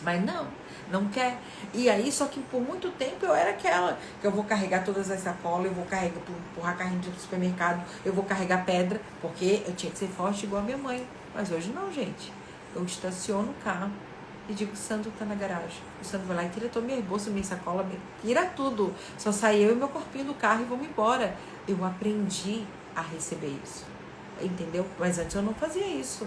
Mas não quer. E aí, só que por muito tempo eu era aquela que eu vou carregar todas as sacolas, eu vou empurrar carrinho de supermercado, eu vou carregar pedra, porque eu tinha que ser forte igual a minha mãe. Mas hoje não, gente. Eu estaciono o carro e digo, o Sandro tá na garagem. O Sandro vai lá e tira todo meu bolso, minha sacola, tira tudo. Só sai eu e meu corpinho do carro e vamos embora. Eu aprendi a receber isso. Entendeu? Mas antes eu não fazia isso.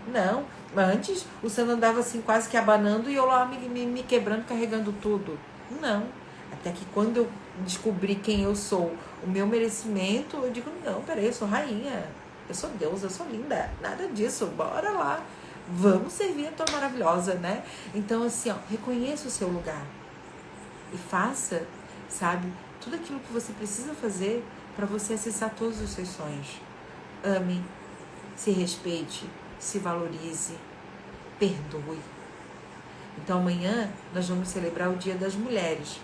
Não, antes o Sandro andava assim quase que abanando e eu lá me quebrando, carregando tudo. Não, até que quando eu descobri quem eu sou, o meu merecimento, eu digo, não, peraí, eu sou rainha, eu sou deusa, eu sou linda, nada disso, bora lá, vamos servir a tua maravilhosa, né? Então assim, ó, reconheça o seu lugar e faça, sabe, tudo aquilo que você precisa fazer para você acessar todos os seus sonhos. Ame, se respeite, se valorize, perdoe. Então amanhã nós vamos celebrar o Dia das Mulheres.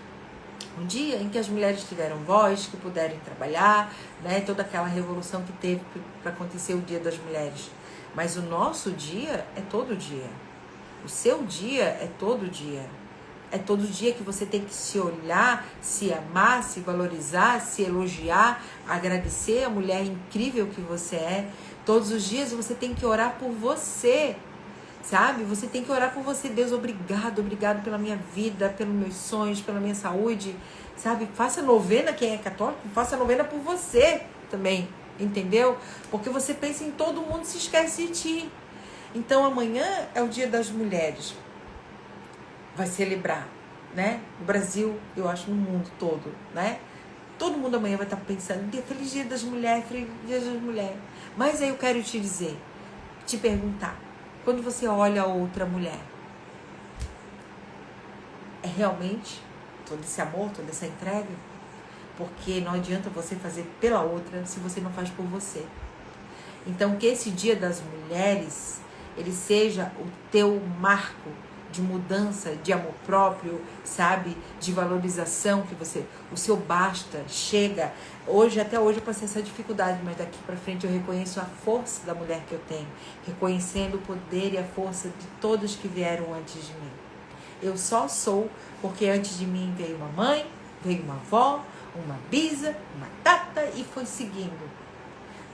Um dia em que as mulheres tiveram voz, que puderam trabalhar, né? Toda aquela revolução que teve para acontecer o Dia das Mulheres. Mas o nosso dia é todo dia. O seu dia é todo dia. É todo dia que você tem que se olhar, se amar, se valorizar, se elogiar, agradecer a mulher incrível que você é. Todos os dias você tem que orar por você, sabe? Você tem que orar por você. Deus, obrigado pela minha vida, pelos meus sonhos, pela minha saúde, sabe? Faça novena, quem é católico, faça novena por você também, entendeu? Porque você pensa em todo mundo e se esquece de ti. Então amanhã é o Dia das Mulheres. Vai celebrar, né? No Brasil, eu acho, no mundo todo, né? Todo mundo amanhã vai estar pensando, feliz Dia das Mulheres, feliz Dia das Mulheres. Mas aí eu quero te dizer, te perguntar, quando você olha outra mulher, é realmente todo esse amor, toda essa entrega? Porque não adianta você fazer pela outra se você não faz por você. Então que esse Dia das Mulheres, ele seja o teu marco de mudança, de amor próprio, sabe? De valorização, que você, o seu basta, chega. Até hoje eu passei essa dificuldade, mas daqui para frente eu reconheço a força da mulher que eu tenho, reconhecendo o poder e a força de todas que vieram antes de mim. Eu só sou porque antes de mim veio uma mãe, veio uma avó, uma bisa, uma tata e foi seguindo.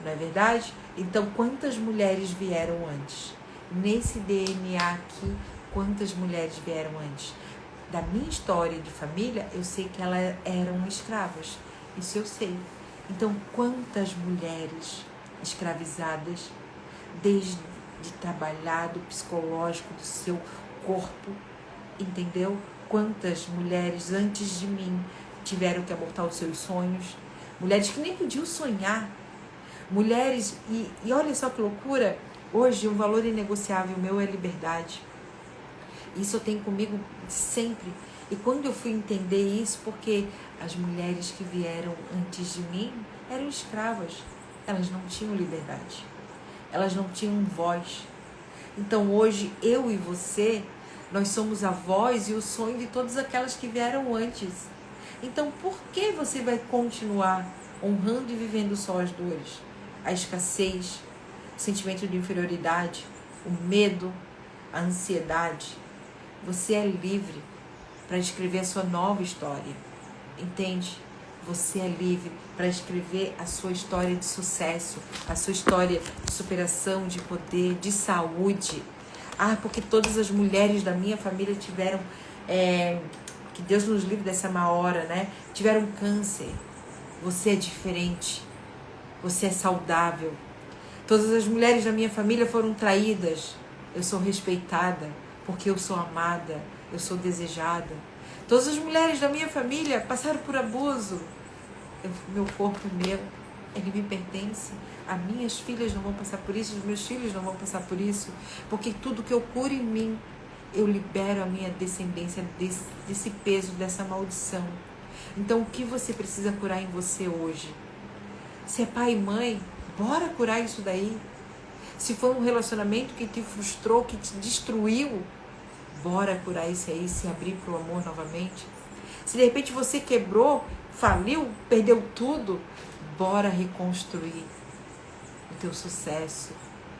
Não é verdade? Então, quantas mulheres vieram antes? Nesse DNA aqui, quantas mulheres vieram antes? Da minha história de família, eu sei que elas eram escravas. Isso eu sei. Então, quantas mulheres escravizadas, desde trabalhar do psicológico do seu corpo, entendeu? Quantas mulheres antes de mim tiveram que abortar os seus sonhos? Mulheres que nem podiam sonhar. Mulheres, e olha só que loucura, hoje um valor inegociável meu é liberdade. Isso eu tenho comigo sempre. E quando eu fui entender isso, porque as mulheres que vieram antes de mim eram escravas. Elas não tinham liberdade. Elas não tinham voz. Então hoje, eu e você, nós somos a voz e o sonho de todas aquelas que vieram antes. Então por que você vai continuar honrando e vivendo só as dores? A escassez, o sentimento de inferioridade, o medo, a ansiedade. Você é livre para escrever a sua nova história, entende? Você é livre para escrever a sua história de sucesso, a sua história de superação, de poder, de saúde. Porque todas as mulheres da minha família tiveram, que Deus nos livre dessa má hora, né? Tiveram câncer. Você é diferente, você é saudável. Todas as mulheres da minha família foram traídas. Eu sou respeitada, porque eu sou amada, eu sou desejada. Todas as mulheres da minha família passaram por abuso. Meu corpo é meu, ele me pertence. As minhas filhas não vão passar por isso, os meus filhos não vão passar por isso, porque tudo que eu curo em mim, eu libero a minha descendência desse peso, dessa maldição. Então, o que você precisa curar em você hoje? Se é pai e mãe, bora curar isso daí. Se foi um relacionamento que te frustrou, que te destruiu, bora curar isso aí, se abrir para o amor novamente. Se de repente você quebrou, faliu, perdeu tudo, bora reconstruir o teu sucesso,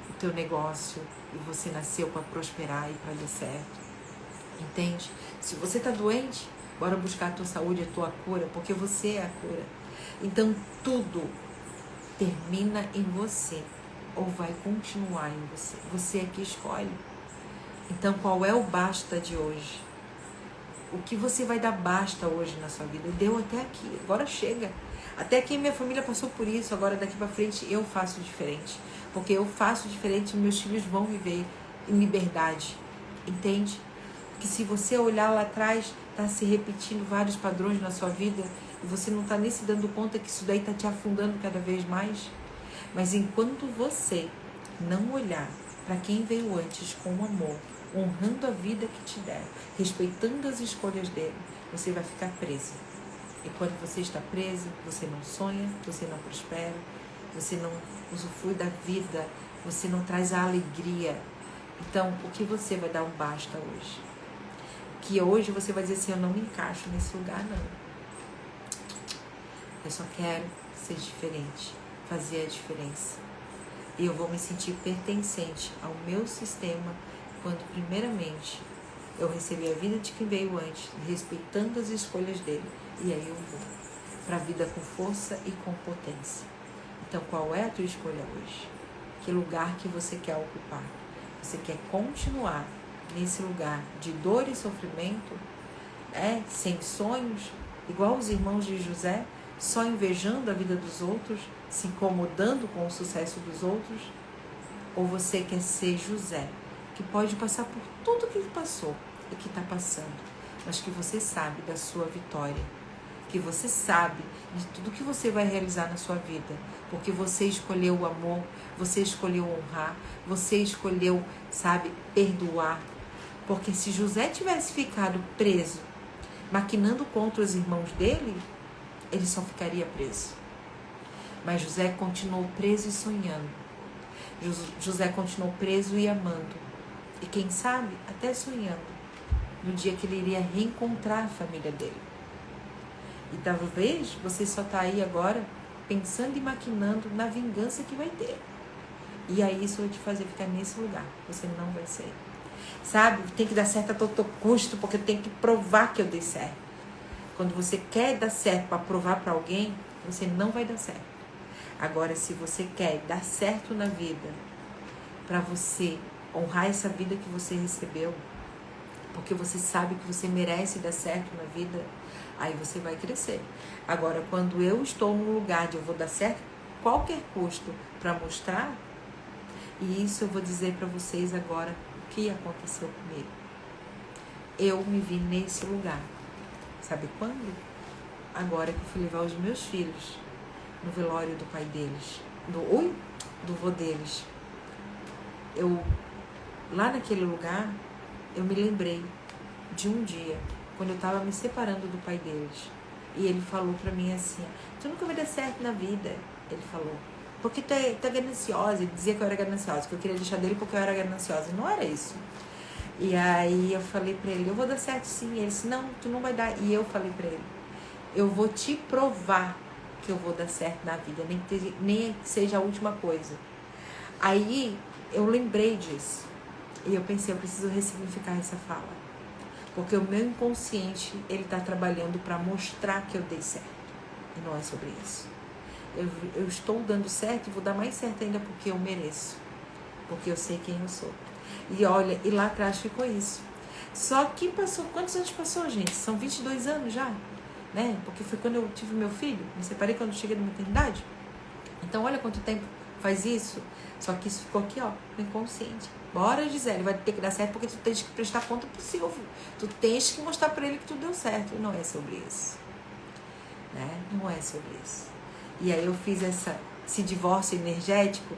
o teu negócio. E você nasceu para prosperar e para dar certo. Entende? Se você está doente, bora buscar a tua saúde, a tua cura, porque você é a cura. Então tudo termina em você ou vai continuar em você. Você é que escolhe. Então qual é o basta de hoje? O que você vai dar basta hoje na sua vida? Deu até aqui, agora chega. Até aqui minha família passou por isso, agora daqui para frente eu faço diferente. Porque eu faço diferente, meus filhos vão viver em liberdade. Entende? Que se você olhar lá atrás, está se repetindo vários padrões na sua vida e você não está nem se dando conta que isso daí está te afundando cada vez mais. Mas enquanto você não olhar para quem veio antes com amor, honrando a vida que te der, respeitando as escolhas dele, você vai ficar preso. E quando você está preso, você não sonha, você não prospera, você não usufrui da vida Você não traz a alegria. Então, o que você vai dar um basta hoje? Que hoje você vai dizer assim, eu não me encaixo nesse lugar, não. Eu só quero ser diferente, fazer a diferença. E eu vou me sentir pertencente ao meu sistema quando, primeiramente, eu recebi a vida de quem veio antes, respeitando as escolhas dele. E aí eu vou para a vida com força e com potência. Então, qual é a tua escolha hoje? Que lugar que você quer ocupar? Você quer continuar nesse lugar de dor e sofrimento, sem sonhos, igual os irmãos de José, só invejando a vida dos outros, se incomodando com o sucesso dos outros? Ou você quer ser José, que pode passar por tudo que ele passou e que está passando, mas que você sabe da sua vitória, que você sabe de tudo que você vai realizar na sua vida, porque você escolheu o amor, você escolheu honrar, você escolheu, perdoar. Porque se José tivesse ficado preso, maquinando contra os irmãos dele, ele só ficaria preso. Mas José continuou preso e sonhando. José continuou preso e amando. E quem sabe, até sonhando, no dia que ele iria reencontrar a família dele. E talvez você só está aí agora pensando e maquinando na vingança que vai ter. E aí isso vai te fazer ficar nesse lugar. Você não vai sair. Tem que dar certo a todo custo, porque eu tenho que provar que eu dei certo. Quando você quer dar certo para provar para alguém, você não vai dar certo. Agora, se você quer dar certo na vida, para você honrar essa vida que você recebeu, porque você sabe que você merece dar certo na vida, aí você vai crescer. Agora, quando eu estou num lugar de eu vou dar certo a qualquer custo para mostrar, e isso eu vou dizer para vocês agora o que aconteceu comigo. Eu me vi nesse lugar. Sabe quando? Agora que eu fui levar os meus filhos no velório do pai deles, do vô deles. Lá naquele lugar, eu me lembrei de um dia, quando eu estava me separando do pai deles. E ele falou pra mim assim, tu nunca vai dar certo na vida, ele falou. Porque tu é gananciosa. Ele dizia que eu era gananciosa, que eu queria deixar dele porque eu era gananciosa. Não era isso. E aí eu falei pra ele, eu vou dar certo sim. Ele disse, não, tu não vai dar. E eu falei pra ele, eu vou te provar que eu vou dar certo na vida, nem que seja a última coisa. Aí eu lembrei disso. E eu pensei, eu preciso ressignificar essa fala. Porque o meu inconsciente, ele tá trabalhando para mostrar que eu dei certo. E não é sobre isso. Eu estou dando certo e vou dar mais certo ainda porque eu mereço. Porque eu sei quem eu sou. E olha, e lá atrás ficou isso. Só que passou, quantos anos passou, gente? São 22 anos já, né? Porque foi quando eu tive meu filho, me separei quando eu cheguei na maternidade. Então olha quanto tempo faz isso. Só que isso ficou aqui, ó, no inconsciente. Bora, Gisele, vai ter que dar certo porque tu tens que prestar conta pro Silvio. Tu tens que mostrar pra ele que tudo deu certo. E não é sobre isso. Né? Não é sobre isso. E aí eu fiz esse divórcio energético,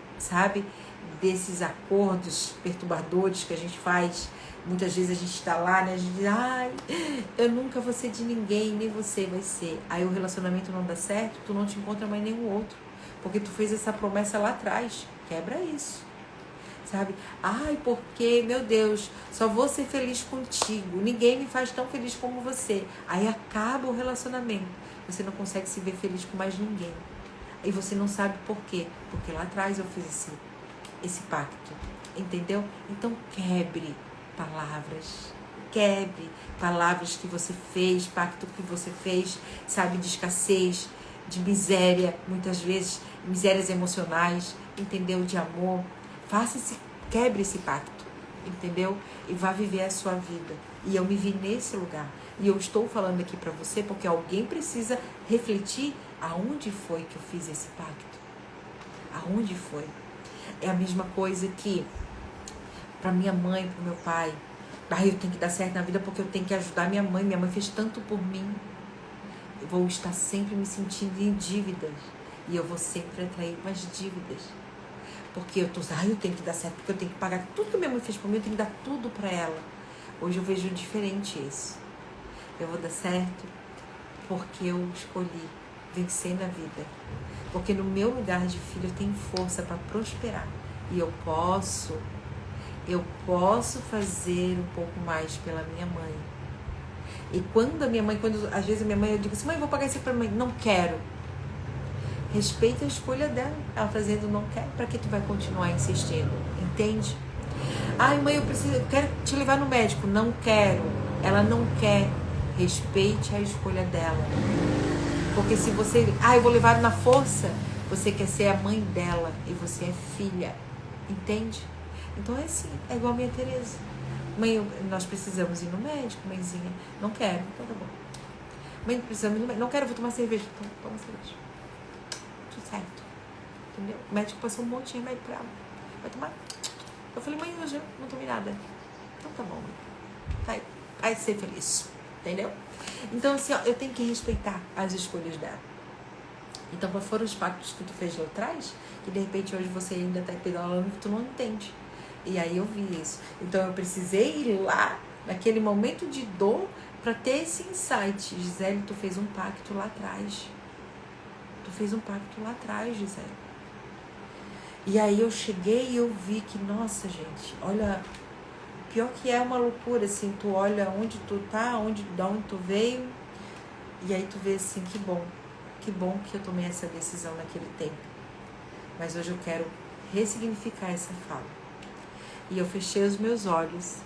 desses acordos perturbadores que a gente faz. Muitas vezes a gente está lá, né? A gente diz, ai, eu nunca vou ser de ninguém, nem você vai ser. Aí o relacionamento não dá certo, tu não te encontra mais nenhum outro. Porque tu fez essa promessa lá atrás. Quebra isso. Ai, porque, meu Deus, só vou ser feliz contigo. Ninguém me faz tão feliz como você. Aí acaba o relacionamento. Você não consegue se ver feliz com mais ninguém. E você não sabe por quê. Porque lá atrás eu fiz esse pacto. Entendeu? Então quebre palavras. Quebre palavras que você fez, pacto que você fez, de escassez, de miséria, muitas vezes, misérias emocionais, entendeu? De amor. Quebre esse pacto, entendeu? E vá viver a sua vida. E eu me vi nesse lugar. E eu estou falando aqui pra você porque alguém precisa refletir aonde foi que eu fiz esse pacto. Aonde foi? É a mesma coisa que pra minha mãe, pro meu pai. Eu tenho que dar certo na vida porque eu tenho que ajudar minha mãe. Minha mãe fez tanto por mim. Eu vou estar sempre me sentindo em dívidas. E eu vou sempre atrair mais dívidas. Porque eu tenho que dar certo, porque eu tenho que pagar tudo que minha mãe fez por mim, eu tenho que dar tudo pra ela. Hoje eu vejo diferente isso. Eu vou dar certo porque eu escolhi vencer na vida. Porque no meu lugar de filho eu tenho força para prosperar. E eu posso fazer um pouco mais pela minha mãe. E quando às vezes a minha mãe, eu digo assim, mãe, vou pagar isso pra mãe. Não quero. Respeita a escolha dela. Ela tá dizendo não quero, pra que tu vai continuar insistindo? Entende? Ai, mãe, eu quero te levar no médico. Não quero. Ela não quer. Respeite a escolha dela. Porque se você... eu vou levar na força. Você quer ser a mãe dela e você é filha. Entende? Então é assim. É igual a minha Tereza. Mãe, nós precisamos ir no médico, mãezinha. Não quero. Então tá bom. Mãe, precisamos ir no médico. Não quero, vou tomar cerveja. Então toma cerveja. Tudo certo. Entendeu? O médico passou um monte de remédio pra ela. Vai tomar? Eu falei, mãe, hoje eu não tomei nada. Então tá bom. Vai ser feliz. Entendeu? Então, assim, ó, eu tenho que respeitar as escolhas dela. Então, quais foram os pactos que tu fez lá atrás? Que de repente hoje você ainda tá pedalando e tu não entende. E aí eu vi isso. Então, eu precisei ir lá, naquele momento de dor, pra ter esse insight. Gisele, tu fez um pacto lá atrás. Tu fez um pacto lá atrás, Gisele. E aí eu cheguei e eu vi que, nossa, gente, olha, pior que é uma loucura, assim, tu olha onde tu tá, de onde tu veio, e aí tu vê assim, que bom que eu tomei essa decisão naquele tempo. Mas hoje eu quero ressignificar essa fala. E eu fechei os meus olhos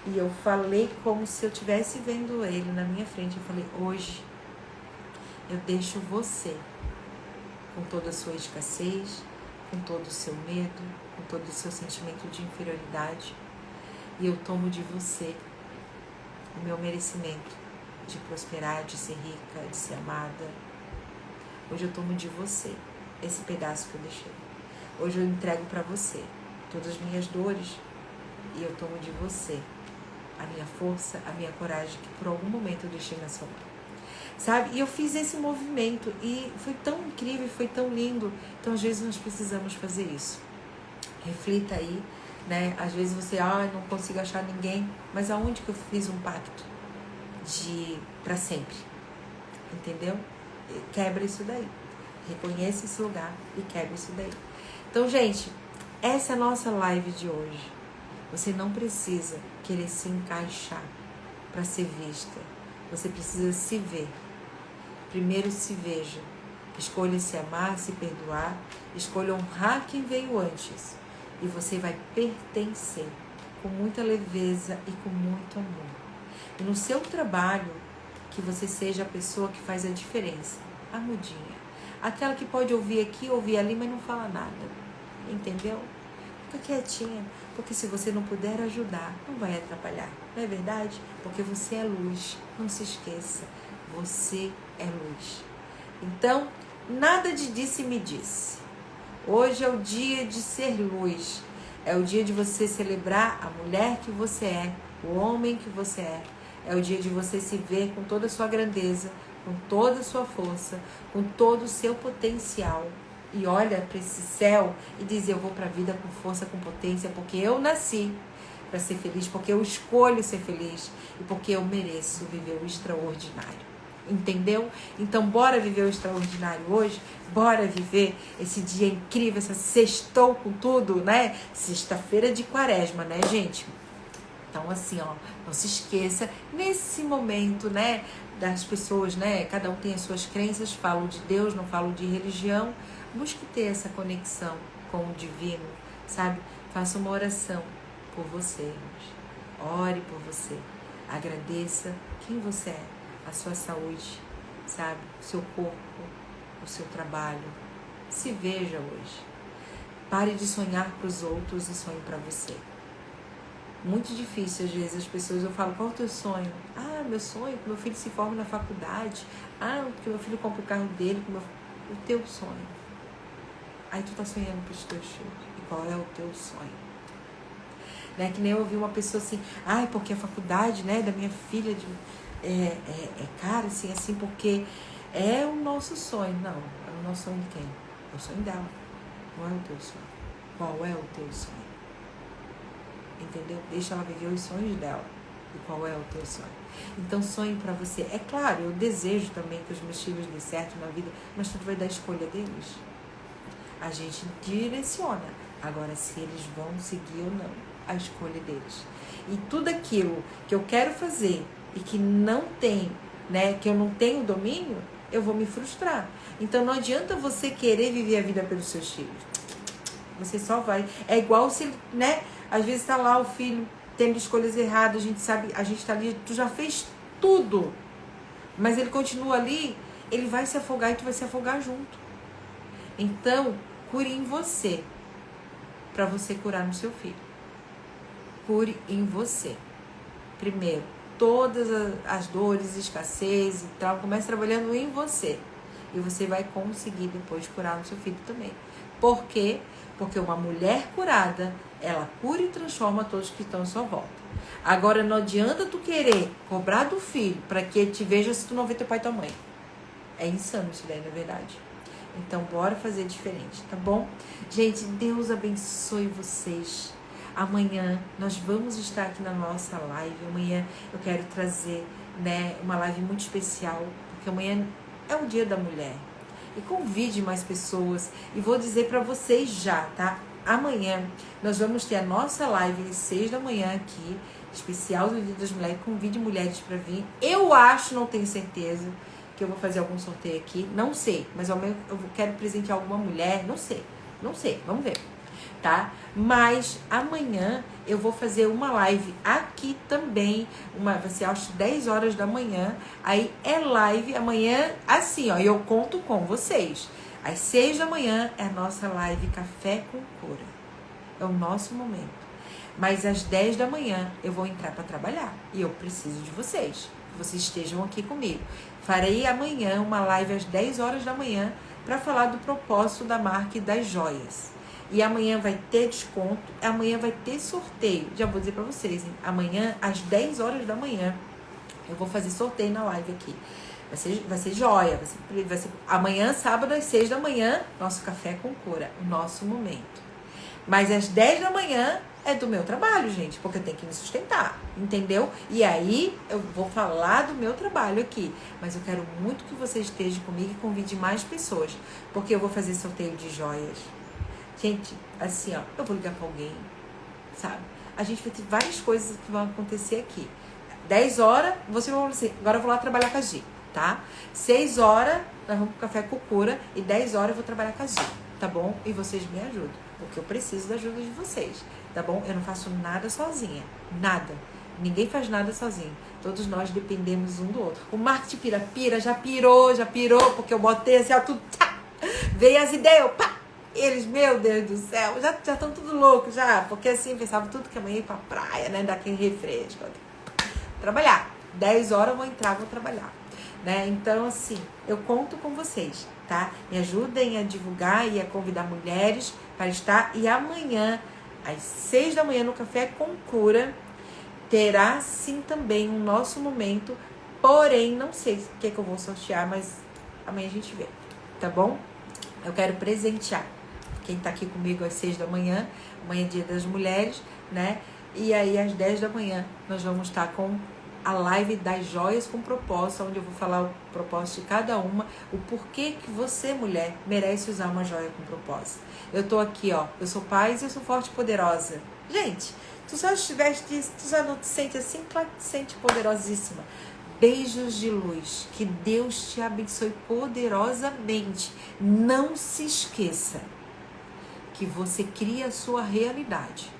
e eu falei como se eu estivesse vendo ele na minha frente. Eu falei, hoje eu deixo você com toda a sua escassez, com todo o seu medo, com todo o seu sentimento de inferioridade, e eu tomo de você o meu merecimento de prosperar, de ser rica, de ser amada. Hoje eu tomo de você esse pedaço que eu deixei. Hoje eu entrego para você todas as minhas dores e eu tomo de você a minha força, a minha coragem que por algum momento eu deixei na sua mão. Sabe? E eu fiz esse movimento e foi tão incrível, foi tão lindo. Então, às vezes, nós precisamos fazer isso. Reflita aí, né? Às vezes você, não consigo achar ninguém, mas aonde que eu fiz um pacto de para sempre? Entendeu? Quebra isso daí. Reconheça esse lugar e quebra isso daí. Então, gente, essa é a nossa live de hoje. Você não precisa querer se encaixar para ser vista. Você precisa se ver. Primeiro se veja. Escolha se amar, se perdoar. Escolha honrar quem veio antes. E você vai pertencer com muita leveza e com muito amor. E no seu trabalho, que você seja a pessoa que faz a diferença. A mudinha. Aquela que pode ouvir aqui, ouvir ali, mas não fala nada. Entendeu? Fica quietinha. Porque se você não puder ajudar, não vai atrapalhar. Não é verdade? Porque você é luz. Não se esqueça. Você é luz. Então, nada de disse e me disse. Hoje é o dia de ser luz. É o dia de você celebrar a mulher que você é, o homem que você é. É o dia de você se ver com toda a sua grandeza, com toda a sua força, com todo o seu potencial. E olha para esse céu e diz, eu vou para a vida com força, com potência, porque eu nasci para ser feliz, porque eu escolho ser feliz e porque eu mereço viver o extraordinário. Entendeu? Então, bora viver o extraordinário hoje? Bora viver esse dia incrível, essa sextou com tudo, né? Sexta-feira de quaresma, né, gente? Então, assim, ó, não se esqueça, nesse momento, né, das pessoas, né, cada um tem as suas crenças, falo de Deus, não falo de religião, busque ter essa conexão com o divino, sabe? Faça uma oração por você, ore por você, agradeça quem você é, a sua saúde, sabe? O seu corpo, o seu trabalho. Se veja hoje. Pare de sonhar para os outros e sonhe para você. Muito difícil, às vezes, as pessoas, eu falo, qual é o teu sonho? Meu sonho é que meu filho se forme na faculdade. Que meu filho compre o carro dele. O teu sonho. Aí tu tá sonhando pros teus filhos. E qual é o teu sonho? Né? Que nem eu ouvi uma pessoa assim, porque a faculdade, né, da minha filha é cara, assim, porque é o nosso sonho. Não, é o nosso sonho de quem? É o sonho dela. Não é o teu sonho. Qual é o teu sonho? Entendeu? Deixa ela viver os sonhos dela. E qual é o teu sonho? Então, sonhe pra você. É claro, eu desejo também que os meus filhos dêem certo na vida, mas tudo vai dar escolha deles. A gente direciona, Agora, se eles vão seguir ou não, a escolha deles. E tudo aquilo que eu quero fazer e que não tem, né, que eu não tenho domínio, eu vou me frustrar. Então não adianta você querer viver a vida pelos seus filhos. Você só vai. É igual se, né, às vezes tá lá o filho tendo escolhas erradas, a gente sabe, a gente tá ali, tu já fez tudo. Mas ele continua ali, ele vai se afogar e tu vai se afogar junto. Então, cure em você, para você curar no seu filho. Cure em você. Primeiro, todas as dores, escassez e tal, comece trabalhando em você. E você vai conseguir depois curar no seu filho também. Por quê? Porque uma mulher curada, ela cura e transforma todos que estão à sua volta. Agora, não adianta tu querer cobrar do filho para que ele te veja se tu não vê teu pai e tua mãe. É insano isso daí, na verdade. Então, bora fazer diferente, tá bom? Gente, Deus abençoe vocês. Amanhã nós vamos estar aqui na nossa live. Amanhã eu quero trazer, né, uma live muito especial, porque amanhã é o Dia da Mulher. E convide mais pessoas. E vou dizer para vocês já, tá? Amanhã nós vamos ter a nossa live às 6 da manhã aqui, especial do Dia das Mulheres. Convide mulheres para vir. Eu acho, não tenho certeza, que eu vou fazer algum sorteio aqui, não sei, mas eu quero presentear alguma mulher, não sei, vamos ver, tá? Mas amanhã eu vou fazer uma live aqui também, vai ser às 10 horas da manhã, aí é live amanhã, assim, ó, eu conto com vocês, às 6 da manhã é a nossa live Café com Cura, é o nosso momento, mas às 10 da manhã eu vou entrar para trabalhar, e eu preciso de vocês, que vocês estejam aqui comigo. Farei amanhã uma live às 10 horas da manhã para falar do propósito da marca e das joias. E amanhã vai ter desconto, amanhã vai ter sorteio. Já vou dizer para vocês, hein? Amanhã às 10 horas da manhã eu vou fazer sorteio na live aqui. Vai ser joia, vai ser amanhã, sábado às 6 da manhã, nosso Café com Cura, o nosso momento. Mas às 10 da manhã é do meu trabalho, gente, porque eu tenho que me sustentar, entendeu? E aí eu vou falar do meu trabalho aqui, mas eu quero muito que você esteja comigo e convide mais pessoas, porque eu vou fazer sorteio de joias. Gente, assim, ó, eu vou ligar pra alguém, sabe? A gente vai ter várias coisas que vão acontecer aqui. 10 horas, você vai assim, agora eu vou lá trabalhar com a Gi, tá? 6 horas, nós vamos pro Café com Cura e 10 horas eu vou trabalhar com a Gi, tá bom? E vocês me ajudam, porque eu preciso da ajuda de vocês. Tá bom? Eu não faço nada sozinha. Nada. Ninguém faz nada sozinho. Todos nós dependemos um do outro. O marketing já pirou, porque eu botei assim, ó, tudo, tá, veio as ideias, pá. Eles, meu Deus do céu, já estão tudo loucos, já. Porque assim, pensava tudo que amanhã ia pra praia, né? Dar aquele refresco. Trabalhar. 10 horas eu vou entrar, vou trabalhar. Né? Então, assim, eu conto com vocês, tá? Me ajudem a divulgar e a convidar mulheres para estar. E amanhã, às 6 da manhã, no Café com Cura, terá sim também um nosso momento, porém, não sei o que eu vou sortear, mas amanhã a gente vê, tá bom? Eu quero presentear quem tá aqui comigo às 6 da manhã, amanhã é Dia das Mulheres, né? E aí, às 10 da manhã, nós vamos estar com a live das joias com propósito, onde eu vou falar o propósito de cada uma, o porquê que você, mulher, merece usar uma joia com propósito. Eu tô aqui, ó, eu sou paz, eu sou forte e poderosa. Gente, tu só não te sente assim? Claro que te sente poderosíssima. Beijos de luz, que Deus te abençoe poderosamente. Não se esqueça que você cria a sua realidade.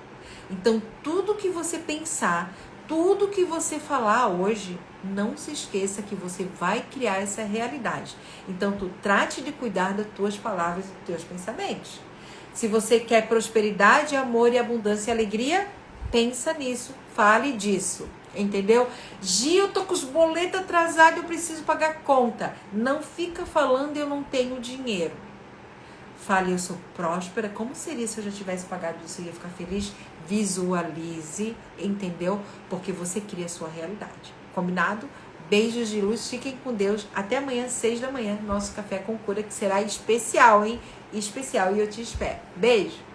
Então, tudo que você pensar, tudo que você falar hoje, não se esqueça que você vai criar essa realidade. Então, tu trate de cuidar das tuas palavras e dos teus pensamentos. Se você quer prosperidade, amor e abundância e alegria, pensa nisso, fale disso, entendeu? Gi, eu tô com os boletos atrasados, eu preciso pagar conta. Não fica falando eu não tenho dinheiro. Fale, eu sou próspera. Como seria se eu já tivesse pagado isso e ia ficar feliz? Visualize, entendeu? Porque você cria a sua realidade. Combinado? Beijos de luz, fiquem com Deus. Até amanhã, 6 da manhã, nosso Café com Cura, que será especial, hein? Especial, e eu te espero. Beijo!